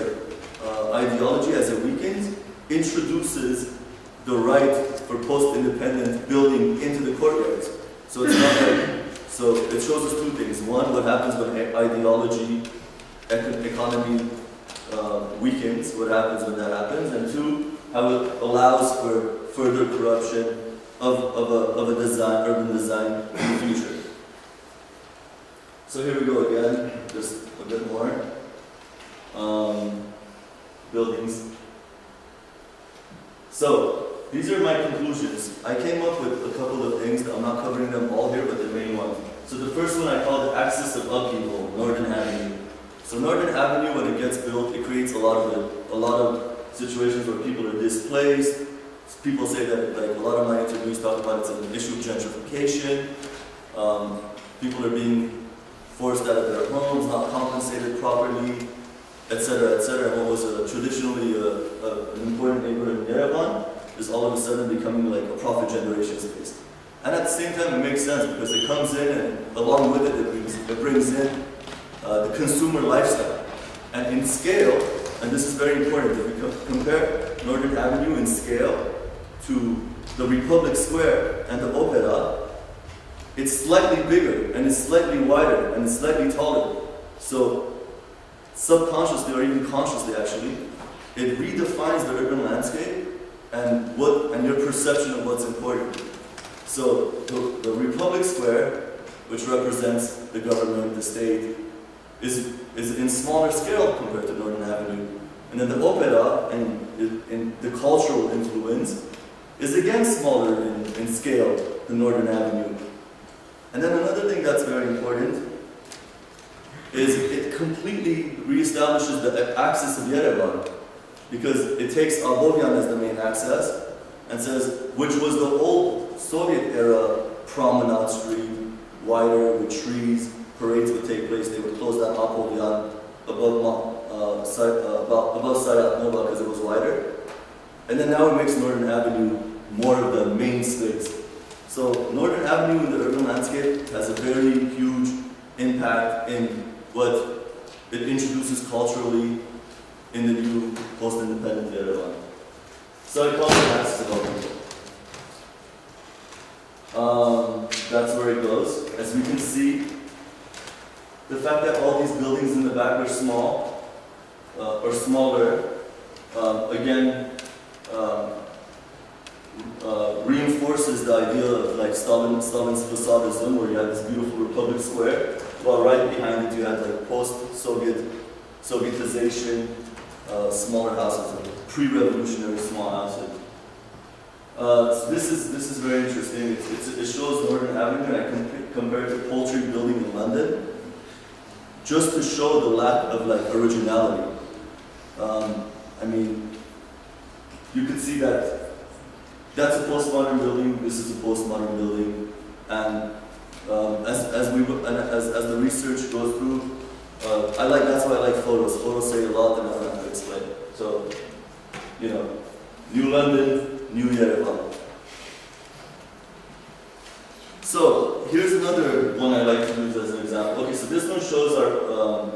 ideology as it weakens introduces the right for post-independent building into the courtyards. So it's not so it shows us two things. One, what happens when ideology, economy weakens, what happens when that happens, and two, how it allows for further corruption of a design, urban design in the future. So here we go again, just a bit more. Buildings. So, these are my conclusions. I came up with a couple of things, I'm not covering them all here, but the main ones. So the first one I call the axis of upheaval, Northern Avenue. So Northern Avenue, when it gets built, it creates a lot of situations where people are displaced, people say that like a lot of my interviews talk about it's an issue of gentrification. People are being forced out of their homes, not compensated properly, etc., etc. And what was traditionally an important neighborhood in Yerevan is all of a sudden becoming like a profit generation space. And at the same time, it makes sense because it comes in and along with it, it brings in the consumer lifestyle. And in scale, and this is very important, if we compare Northern Avenue in scale to the Republic Square and the Opera, it's slightly bigger, and it's slightly wider, and it's slightly taller. So, subconsciously or even consciously actually, it redefines the urban landscape and your perception of what's important. So, the Republic Square, which represents the government, the state, is in smaller scale compared to Northern Avenue. And then the Opera and in the cultural influence is again smaller in scale than Northern Avenue. And then another thing that's very important is it completely reestablishes the axis of Yerevan, because it takes Abovyan as the main axis and says, which was the old Soviet era promenade street, wider with trees, parades would take place, they would close down Abovyan above Sayat Nova because it was wider. And then now it makes Northern Avenue more of the main space. So Northern Avenue in the urban landscape has a very huge impact in what it introduces culturally in the new post-independent Yerevan. So I call it axis of Avenue. That's where it goes. As we can see, the fact that all these buildings in the back are small, or smaller, again, reinforces the idea of like Stalin's facadism, where you had this beautiful Republic Square, while right behind it you had like Sovietization, smaller houses, like pre-revolutionary small houses. So this is very interesting. It shows Northern Avenue, and I compare it to Poultry Building in London, just to show the lack of like originality. I mean, you could see that that's a postmodern building, this is a postmodern building, and as the research goes through, that's why I like photos. Photos say a lot that I don't have to explain. So, you know, New London, New Yerevan. So here's another one I like to use as an example. Okay, so this one shows our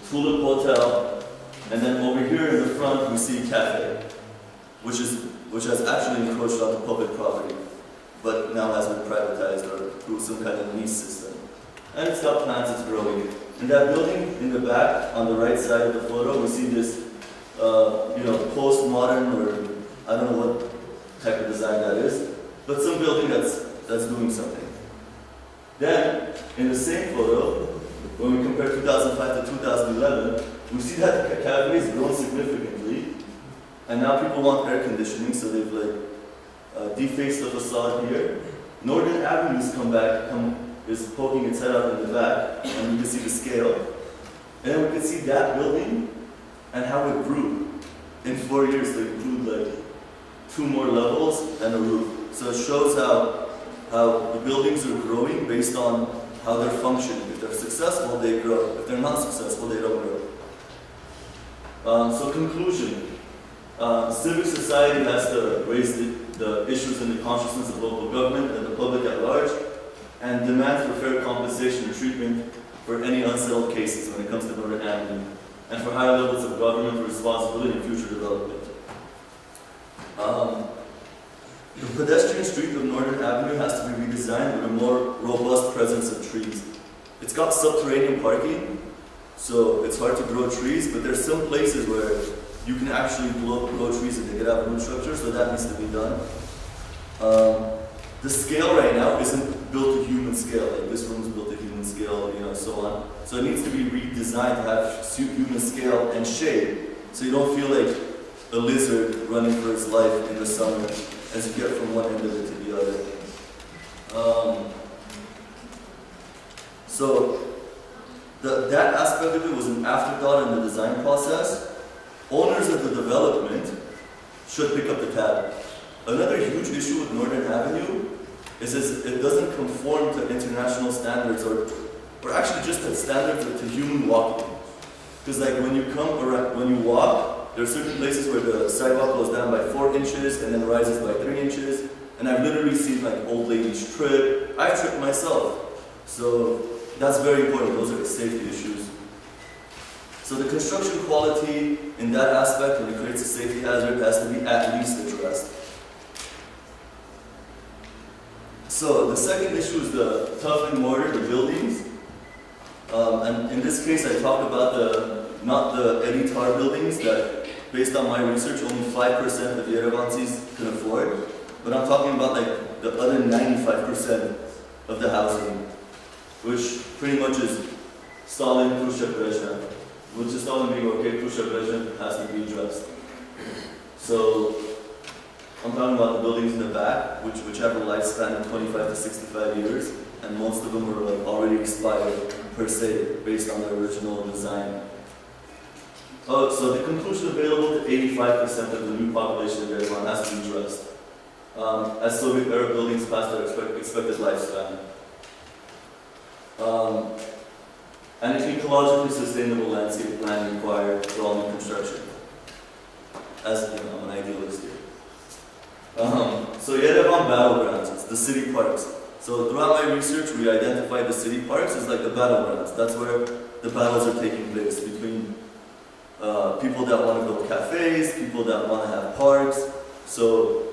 Tulip Hotel, and then over here in the front we see a cafe, which has actually encroached onto public property, but now has been privatized or through some kind of lease system. And it's got plants, it's growing. In that building in the back, on the right side of the photo, we see this, postmodern, or I don't know what type of design that is, but some building that's doing something. Then, in the same photo, when we compare 2005 to 2011, we see that the cafe has grown significantly. And now people want air conditioning, so they've like defaced the facade here. Northern Avenue's is poking its head out in the back, and you can see the scale. And then we can see that building and how it grew. In 4 years, they grew like 2 more levels and a roof. So it shows how the buildings are growing based on how they're functioning. If they're successful, they grow. If they're not successful, they don't grow. So conclusion. Civic society has to raise the issues in the consciousness of local government and the public at large, and demand for fair compensation and treatment for any unsettled cases when it comes to Northern Avenue, and for higher levels of government responsibility in future development. The pedestrian street of Northern Avenue has to be redesigned with a more robust presence of trees. It's got subterranean parking, so it's hard to grow trees, but there's some places where you can actually grow trees and they get out root structure, so that needs to be done. The scale right now isn't built to human scale, like this room's built to human scale, so on. So it needs to be redesigned to have human scale and shade, so you don't feel like a lizard running for its life in the summer as you get from one end of it to the other. So that aspect of it was an afterthought in the design process. Owners of the development should pick up the tab. Another huge issue with Northern Avenue is it doesn't conform to international standards or actually just the standards to human walking. Because like when you walk, there are certain places where the sidewalk goes down by 4 inches and then rises by 3 inches. And I've literally seen like old ladies trip. I've tripped myself. So that's very important. Those are the safety issues. So the construction quality in that aspect, when it creates a safety hazard, has to be at least addressed. So the second issue is the tough and mortar, the buildings. And in this case, I talked about not the elitar buildings that, based on my research, only 5% of the Yerevansis can afford. But I'm talking about like the other 95% of the housing, which pretty much is Stalin, Khrushchev, Brezhnev. Which is Stalin being okay, Khrushchev, Brezhnev has to be addressed. So I'm talking about the buildings in the back, which have a lifespan of 25 to 65 years, and most of them were like already expired per se, based on the original design. So the conclusion available to 85% of the new population of Yerevan has to be addressed, as Soviet-era buildings past their expected lifespan. And an ecologically sustainable landscape plan required for all new construction. As you know, I'm an idealist here. So Yerevan battlegrounds, the city parks. So throughout my research, we identified the city parks as like the battlegrounds. That's where the battles are taking place between people that want to build cafes, people that want to have parks. So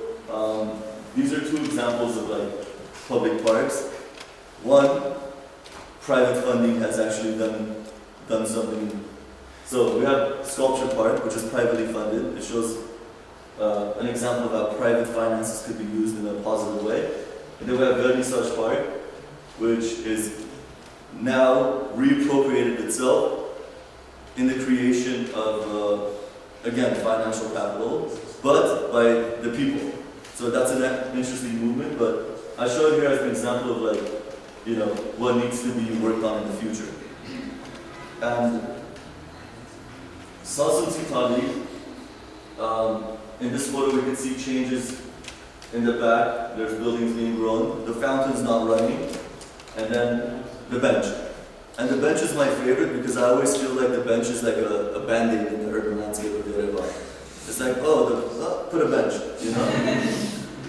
these are 2 examples of like public parks. One, private funding has actually done something. So we have Sculpture Park, which is privately funded. It shows an example of how private finances could be used in a positive way. And then we have Vernissage Park, which is now reappropriated itself in the creation of, again, financial capital, but by the people. So that's an interesting movement, but I show it here as an example of like, you know, what needs to be worked on in the future. And Sasun Sitali, in this photo we can see changes in the back. There's buildings being grown, the fountain's not running, and then the bench. And the bench is my favorite because I always feel like the bench is like a band-aid in the urban landscape of Yerevan. It's like, put a bench, you know?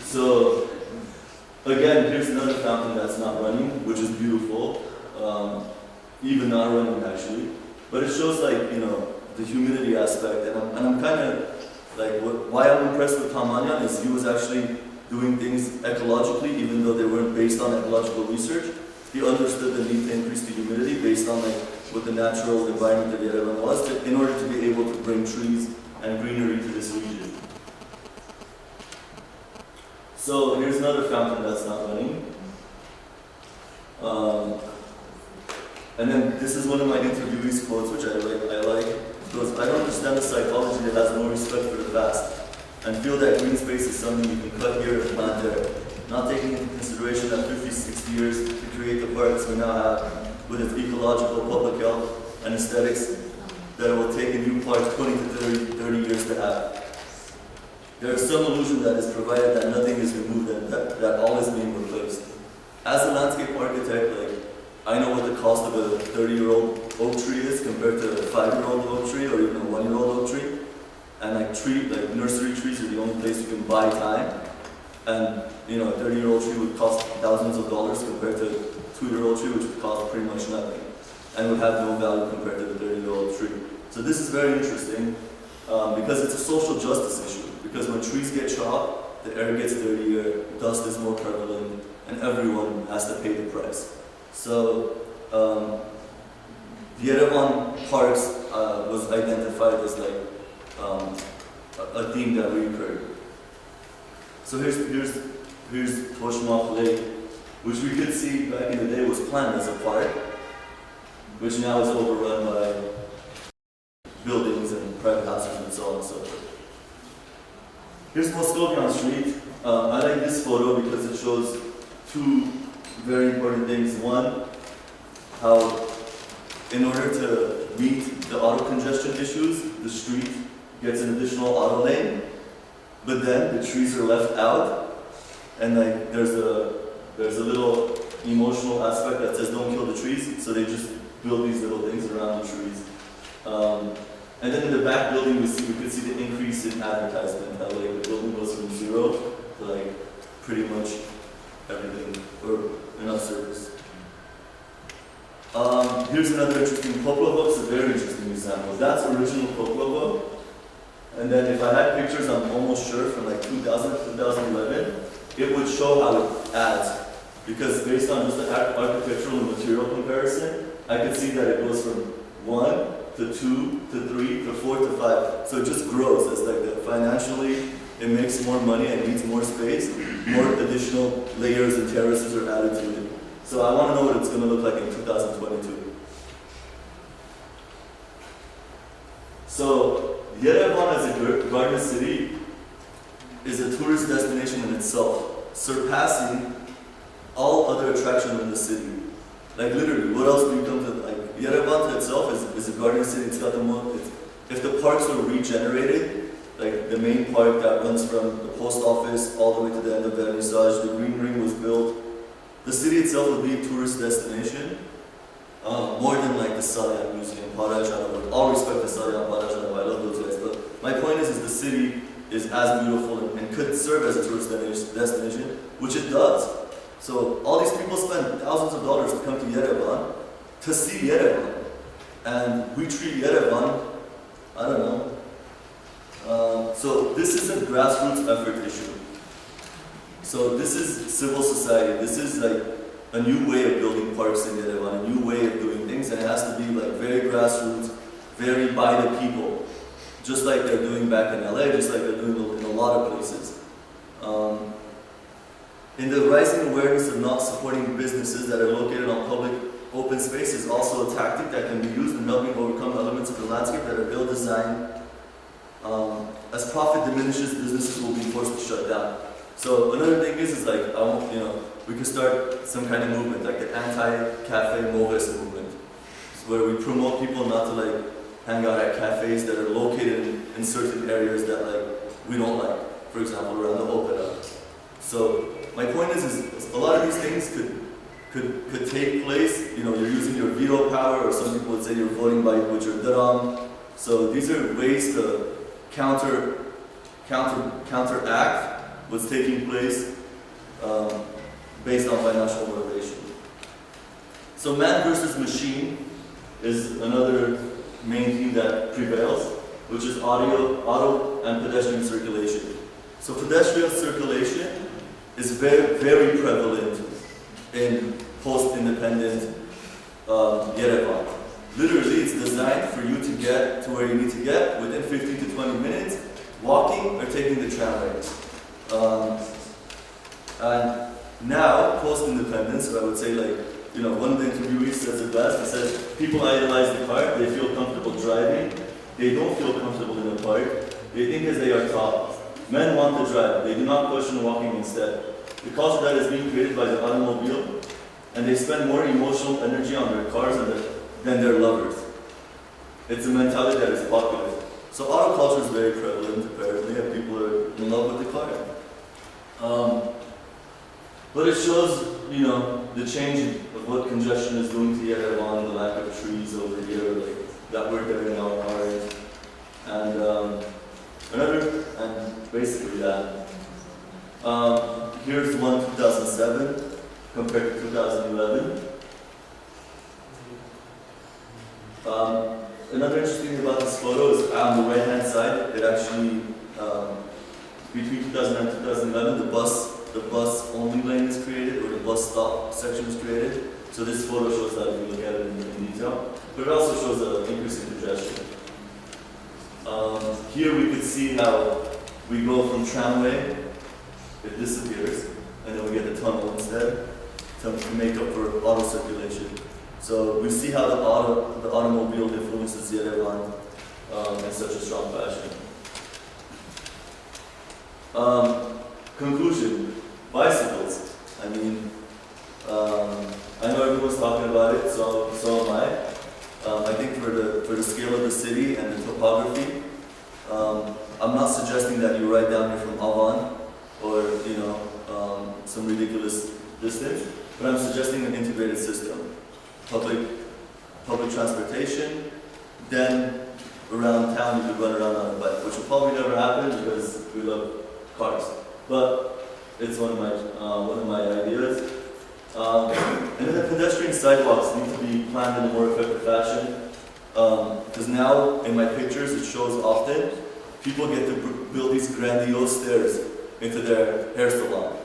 So, again, here's another fountain that's not running, which is beautiful. Even not running, actually. But it shows, like, you know, the humidity aspect. And I'm kind of, like, why I'm impressed with Haroutounian is he was actually doing things ecologically, even though they weren't based on ecological research. He understood the need to increase the humidity based on, like, what the natural environment of Yerevan was, in order to be able to bring trees and greenery to this region. So here's another fountain that's not running. And then this is one of my interviewees' quotes, which I like. He goes, "I don't understand the psychology that has no respect for the past, and feel that green space is something you can cut here and plant there, not taking into consideration that 50, 60 years to create the parks we now have, with its ecological, public health, and aesthetics, that it will take a new park 20 to 30 years to have. There is some illusion that is provided that nothing is removed and that all is being replaced. As a landscape architect, like, I know what the cost of a 30-year-old oak tree is compared to a 5-year-old oak tree or even a 1-year-old oak tree. And like nursery trees are the only place you can buy time. And you know, a 30-year-old tree would cost thousands of dollars compared to a 2-year-old tree, which would cost pretty much nothing, and would have no value compared to the 30-year-old tree. So this is very interesting because it's a social justice issue. Because when trees get chopped, the air gets dirtier, dust is more prevalent, and everyone has to pay the price. So the Yerevan parks was identified as like a theme that reoccurred. So here's Toshmak Lake, which we could see back in the day was planned as a park, which now is overrun by buildings and private houses and so on and so forth. Here's Moscovian Street. I like this photo because it shows 2 very important things. One, how in order to meet the auto congestion issues, the street gets an additional auto lane. but then the trees are left out, and like there's a little emotional aspect that says don't kill the trees, so they just build these little things around the trees. And then in the back building, we could see the increase in advertisement. How like the building goes from 0 to like pretty much everything or enough service. Here's another interesting Poplava. It's a very interesting example. That's original Poplava. And then if I had pictures, I'm almost sure from like 2000 to 2011, it would show how it adds. Because based on just the architectural and material comparison, I could see that it goes from 1 to 2 to 3 to 4 to 5. So it just grows. It's like that. Financially, it makes more money and needs more space. More additional layers and terraces are added to it. So I want to know what it's going to look like in 2022. So Yerevan as a garden city is a tourist destination in itself, surpassing all other attractions in the city. Like literally, what else do you come to? Like Yerevan to itself is a garden city. It's got the most. If the parks were regenerated, like the main park that runs from the post office all the way to the end of Vernissage, the Green Ring was built. The city itself would be a tourist destination, more than like the Salyan Museum, Parajanov. With all respect to Salyan, Parajanov, I love those guys. But my point is the city is as beautiful and could serve as a tourist destination, which it does. So all these people spend thousands of dollars to come to Yerevan to see Yerevan, and we treat Yerevan, I don't know. So this is a grassroots effort issue. So this is civil society. This is like a new way of building parks in Yerevan, a new way of doing things, and it has to be like very grassroots, very by the people, just like they're doing back in LA, just like they're doing in a lot of places. In the rising awareness of not supporting businesses that are located on public open space is also a tactic that can be used in helping overcome elements of the landscape that are ill-designed. As profit diminishes, businesses will be forced to shut down. So another thing is like, we could start some kind of movement, like the anti-cafe Moves movement, where we promote people not to like hang out at cafes that are located in certain areas that like we don't like. For example, around the opera. So my point is a lot of these things could take place. You know, you're using your veto power, or some people would say you're voting with your dharam. So these are ways to counteract what's taking place based on financial motivation. So man versus machine is another main theme that prevails, which is auto and pedestrian circulation. So pedestrian circulation is very, very prevalent in post-independent Yerevan. Literally, it's designed for you to get to where you need to get within 15 to 20 minutes, walking or taking the tramway. And now, post-independence, or I would say like, one of the interviewees says it best. He says, people idolize the car, they feel comfortable driving, they don't feel comfortable in the park, they think as they are taught. Men want to drive, they do not question walking instead. The culture that is being created by the automobile, and they spend more emotional energy on their cars than their lovers. It's a mentality that is popular. So auto culture is very prevalent apparently, and people are in love with the car. But it shows, the change of what congestion is doing to Yerevan, the lack of trees over here, like that we're there in our cars. And basically that. Here's one 2007 compared to 2011. Another interesting thing about this photo is on the right-hand side, it actually, between 2009 and 2011, the bus only lane is created, or the bus stop section is created. So this photo shows that if you look at it in detail. But it also shows an increase in congestion. Here we could see how we go from tramway, it disappears, and then we get the tunnel instead to make up for auto circulation. So we see how the automobile influences Yerevan in such a strong fashion. Conclusion, bicycles. I mean, I know everyone's talking about it, so am I. I think for the scale of the city and the topography, I'm not suggesting that you write down you're from Avan or some ridiculous distance, but I'm suggesting an integrated system. Public transportation, then around town you could run around on a bike, which will probably never happen because we love cars. But it's one of my ideas. And then the pedestrian sidewalks need to be planned in a more effective fashion. Because now in my pictures it shows often people get to build these grandiose stairs into their hair salon.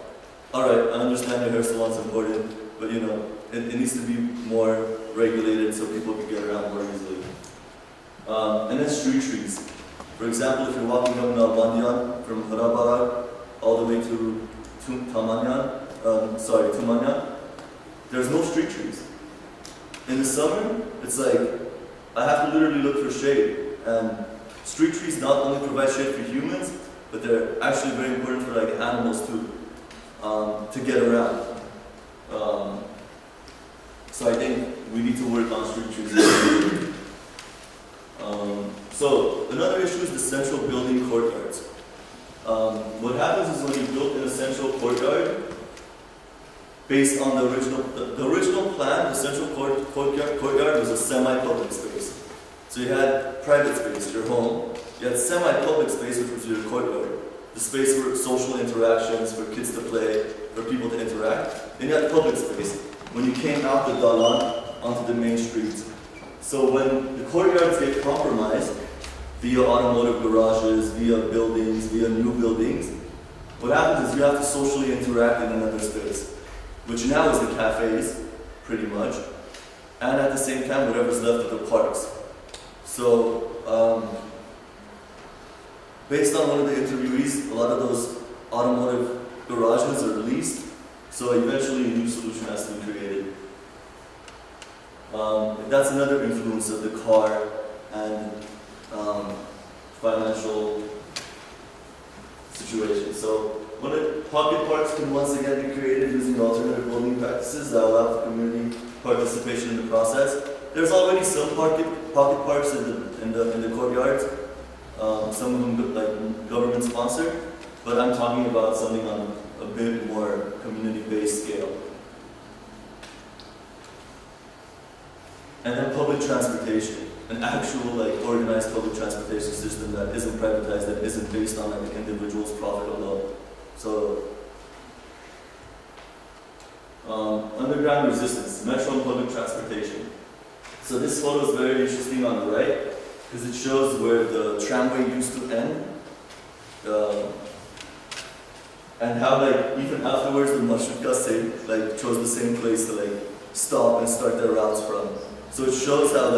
Alright, I understand your hair salon's important, but it needs to be more regulated so people can get around more easily. And then street trees. For example, if you're walking up Nalbandian from Harabarak all the way to Tumanyan, there's no street trees. In the summer, it's like I have to literally look for shade. And street trees not only provide shade for humans, but they're actually very important for like animals too, to get around. So I think we need to work on street trees. So another issue is the central building courtyards. What happens is when you build an essential courtyard, based on the original plan, the central courtyard was a semi-public space. So you had private space, your home. You had semi-public space, which was your courtyard. The space for social interactions, for kids to play, for people to interact. Then you had public space, when you came out the Dalan onto the main streets. So when the courtyards get compromised, via automotive garages, via buildings, via new buildings, what happens is you have to socially interact in another space, which now is the cafes, pretty much, and at the same time, whatever's left of the parks. So, based on one of the interviewees, a lot of those automotive garages are leased, so eventually a new solution has to be created. That's another influence of the car and financial situation. So, pocket parks can once again be created using alternative building practices that allow for community participation in the process. There's already some pocket parks in the courtyards, some of them like government sponsored, but I'm talking about something on a bit more community-based scale. And then public transportation, an actual organized public transportation system that isn't privatized, that isn't based on the individual's profit alone. So, underground resistance, metro and public transportation. So this photo is very interesting on the right, because it shows where the tramway used to end, and how even afterwards the marshrutka chose the same place to stop and start their routes from. So it shows how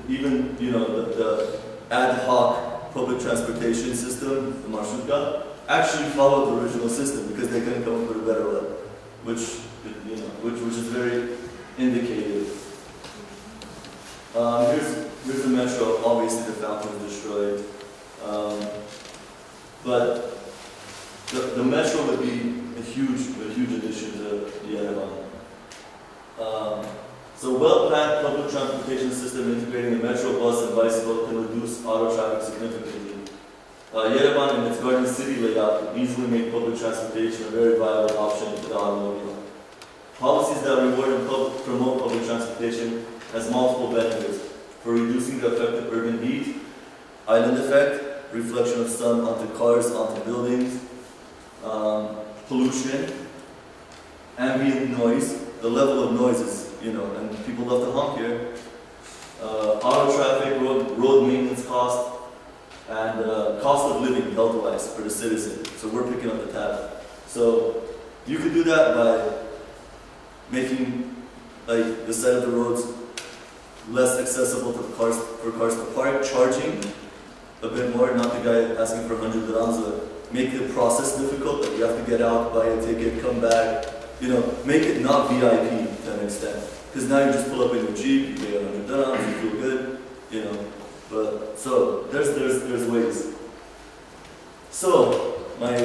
even the ad hoc public transportation system, the marshrutka, actually followed the original system because they couldn't come up with a better one, which is very indicative. Here's the metro. Obviously, the fountain was destroyed, but the metro would be a huge addition to Yerevan. So well-planned public transportation system integrating the metro, bus, and bicycle can reduce auto traffic significantly. Yerevan, in its garden city layout, easily made public transportation a very viable option for the automobile. Policies that reward and promote public transportation has multiple benefits for reducing the effect of urban heat, island effect, reflection of sun onto cars, onto buildings, pollution, ambient noise. The level of noise is, and people love to honk here. Auto traffic, road maintenance cost, and cost of living health-wise for the citizen. So we're picking up the tab. So you could do that by making the side of the roads less accessible for cars to park, charging a bit more, not the guy asking for 100 dirhams, but make the process difficult, that you have to get out, buy a ticket, come back, make it not VIP to an extent. Because now you just pull up in your Jeep, you pay 100 dirhams, you feel good, But, so, there's ways. So, my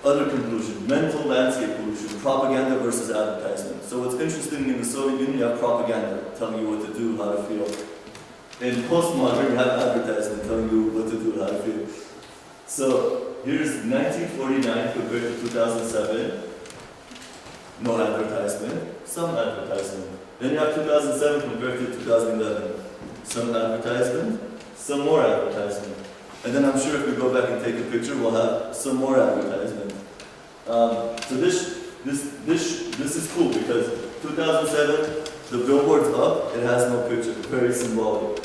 other conclusion, mental landscape pollution, propaganda versus advertisement. So what's interesting, in the Soviet Union, you have propaganda telling you what to do, how to feel. In postmodern, you have advertisement telling you what to do, how to feel. So here's 1949 compared to 2007. No advertisement, some advertisement. Then you have 2007 compared to 2011. Some advertisement, some more advertisement. And then I'm sure if we go back and take a picture, we'll have some more advertisement. So this is cool because 2007, the billboard's up, it has no picture, very symbolic.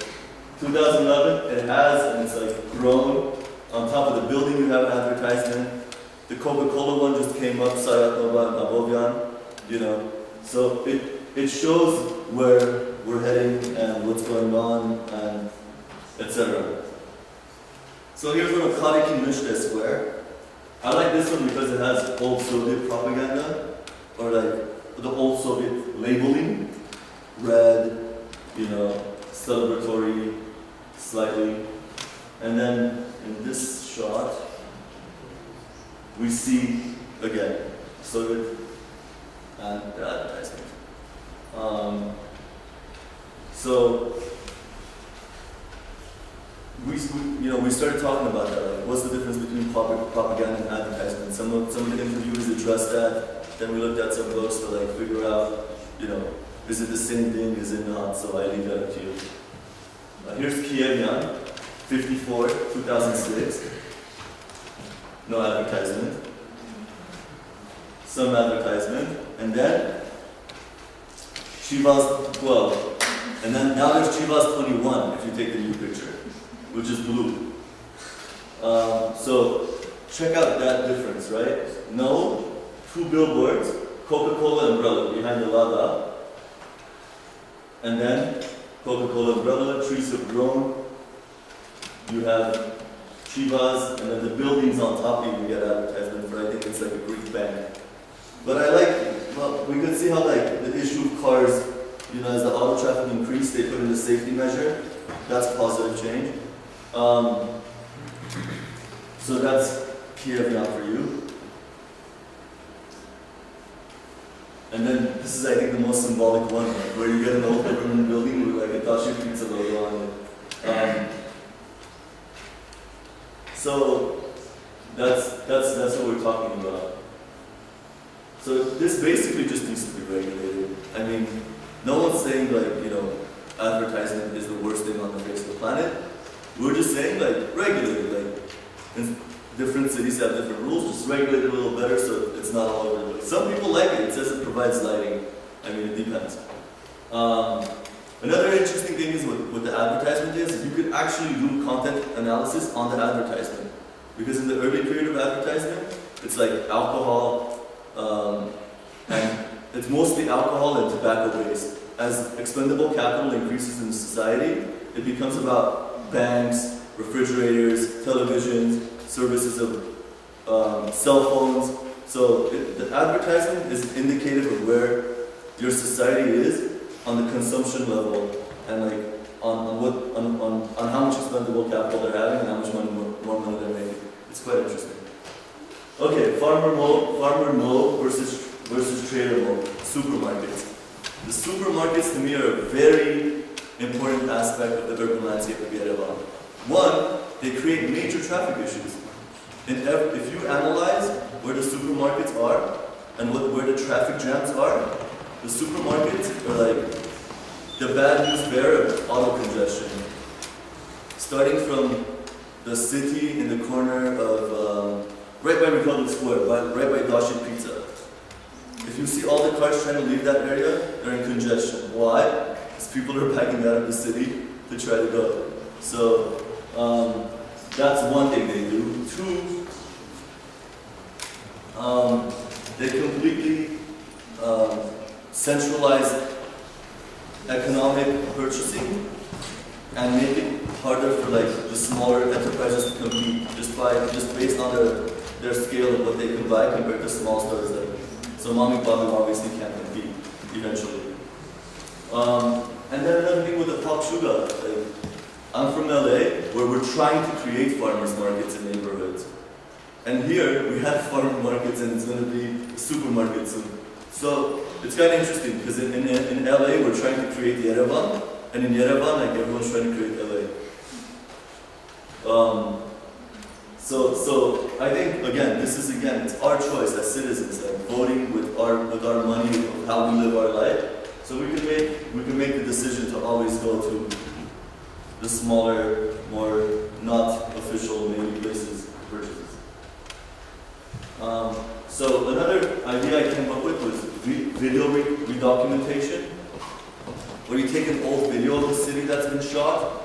2011, it has, and it's like grown. On top of the building, you have advertisement. The Coca-Cola one just came up, Sayat Nova Nabovyan, you know. So it shows where we're heading and what's going on and etc. So here's one of Kariki Nishte Square. I like this one because it has old Soviet propaganda, or like the old Soviet labeling, red, you know, celebratory, slightly. And then in this shot, we see again Soviet and the advertisement. So we started talking about that. Like, what's the difference between propaganda and advertisement? Some of the interviewers addressed that. Then we looked at some books to like figure out, you know, is it the same thing? Is it not? So I leave that up to you. Here's Kievyan, 54, 2006. No advertisement. Some advertisement. And then Chivas 12. And then now there's Chivas 21 if you take the new picture, which is blue. So check out that difference, right? No, two billboards, Coca-Cola umbrella behind the lava. And then Coca-Cola umbrella, trees have grown. You have Chivas, and then the buildings on top you can get advertisement for. I think it's like a Greek bank. But I like, well, we could see how like the issue of cars, you know, as the auto traffic increased, they put in a safety measure. That's positive change. So that's Kiev now for you. And then this is, I think, the most symbolic one, where you get an old government building with like a Dashi pizza logo on it. So that's what we're talking about. So this basically just needs to be regulated. I mean, no one's saying like, you know, advertisement is the worst thing on the face of the planet. We're just saying like, regulate it. Like, and different cities have different rules, just regulate it a little better so it's not all over the place. Some people like it, it says it provides lighting. I mean, it depends. Another interesting thing is with the advertisement is you could actually do content analysis on the advertisement. Because in the early period of advertisement, it's like alcohol, and it's mostly alcohol and tobacco based. As expendable capital increases in society, it becomes about banks, refrigerators, televisions, services of cell phones. So the advertisement is indicative of where your society is on the consumption level and like on how much expendable capital they're having and how much more money they're making. It's quite interesting. Okay, farmer mo versus trader mo, supermarkets. The supermarkets to me are a very important aspect of the urban landscape of Yerevan. One, they create major traffic issues. If you analyze where the supermarkets are and where the traffic jams are, the supermarkets are like the bad news bearer of auto congestion. Starting from the city in the corner of, right by Republic Square, right by Dashi Pizza. If you see all the cars trying to leave that area, they're in congestion. Why? Because people are backing out of the city to try to go. So that's one thing they do. Two, they completely centralize economic purchasing and make it harder for like the smaller enterprises to compete just based on their scale of what they can buy compared to small stores. So mommy and pop obviously can't compete eventually. And then another thing with the pop sugar, like I'm from LA, where we're trying to create farmers markets in neighborhoods. And here we have farmer markets and it's going to be supermarkets soon. So it's kind of interesting because in LA we're trying to create Yerevan, and in Yerevan like everyone's trying to create LA. So I think again, it's our choice as citizens, like voting with our money of how we live our life. So we can make the decision to always go to the smaller, more not official maybe places for purchases. So another idea I came up with was video redocumentation, where you take an old video of the city that's been shot.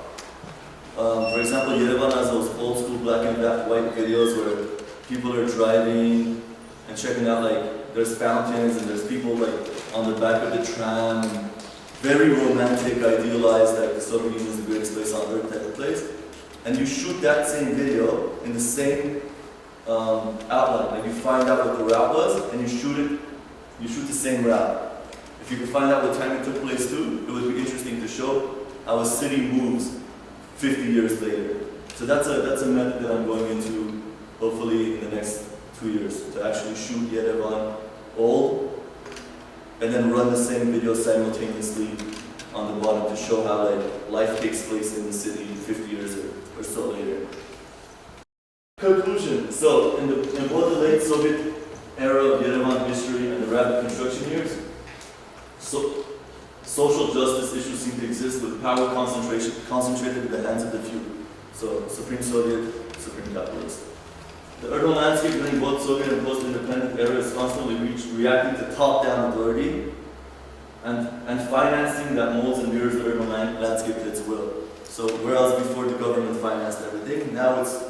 For example, Yerevan has those old school black and white videos where people are driving and checking out, like, there's fountains and there's people like on the back of the tram. Very romantic, idealized, like the Soviet Union is the greatest place on earth type of place. And you shoot that same video in the same outline. Like you find out what the route was and you shoot the same route. If you could find out what time it took place too, it would be interesting to show how a city moves 50 years later. So that's a method that I'm going into hopefully in the next 2 years, to actually shoot Yerevan old and then run the same video simultaneously on the bottom to show how like life takes place in the city 50 years or so later. Conclusion. So in both the late Soviet era of Yerevan history and the rapid construction years, social justice issues seem to exist with power concentrated in the hands of the few. So Supreme Soviet, Supreme Capitalist. The urban landscape during both Soviet and post-independent eras constantly reacting to top-down authority and financing that molds and mirrors the urban landscape to its will. So whereas before the government financed everything, now it's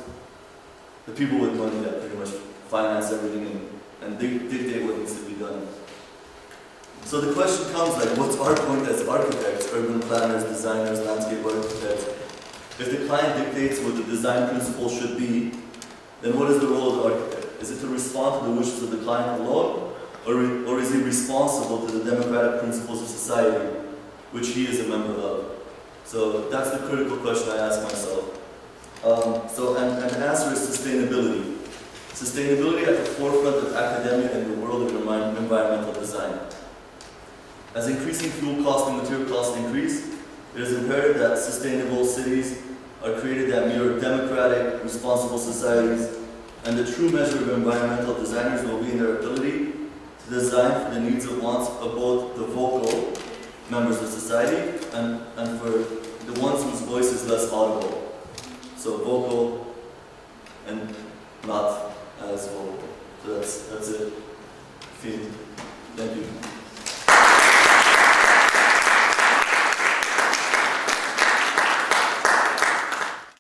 the people with money that pretty much finance everything and dictate what needs to be done. So the question comes, like, what's our point as architects, urban planners, designers, landscape architects? If the client dictates what the design principles should be, then what is the role of the architect? Is it to respond to the wishes of the client alone, or is he responsible to the democratic principles of society, which he is a member of? So that's the critical question I ask myself. And the answer is sustainability. Sustainability at the forefront of academia and the world of environmental design. As increasing fuel costs and material costs increase, it is imperative that sustainable cities are created that mirror democratic, responsible societies, and the true measure of environmental designers will be in their ability to design for the needs and wants of both the vocal members of society and for the ones whose voice is less audible. So vocal and not as vocal. So that's it. Thank you.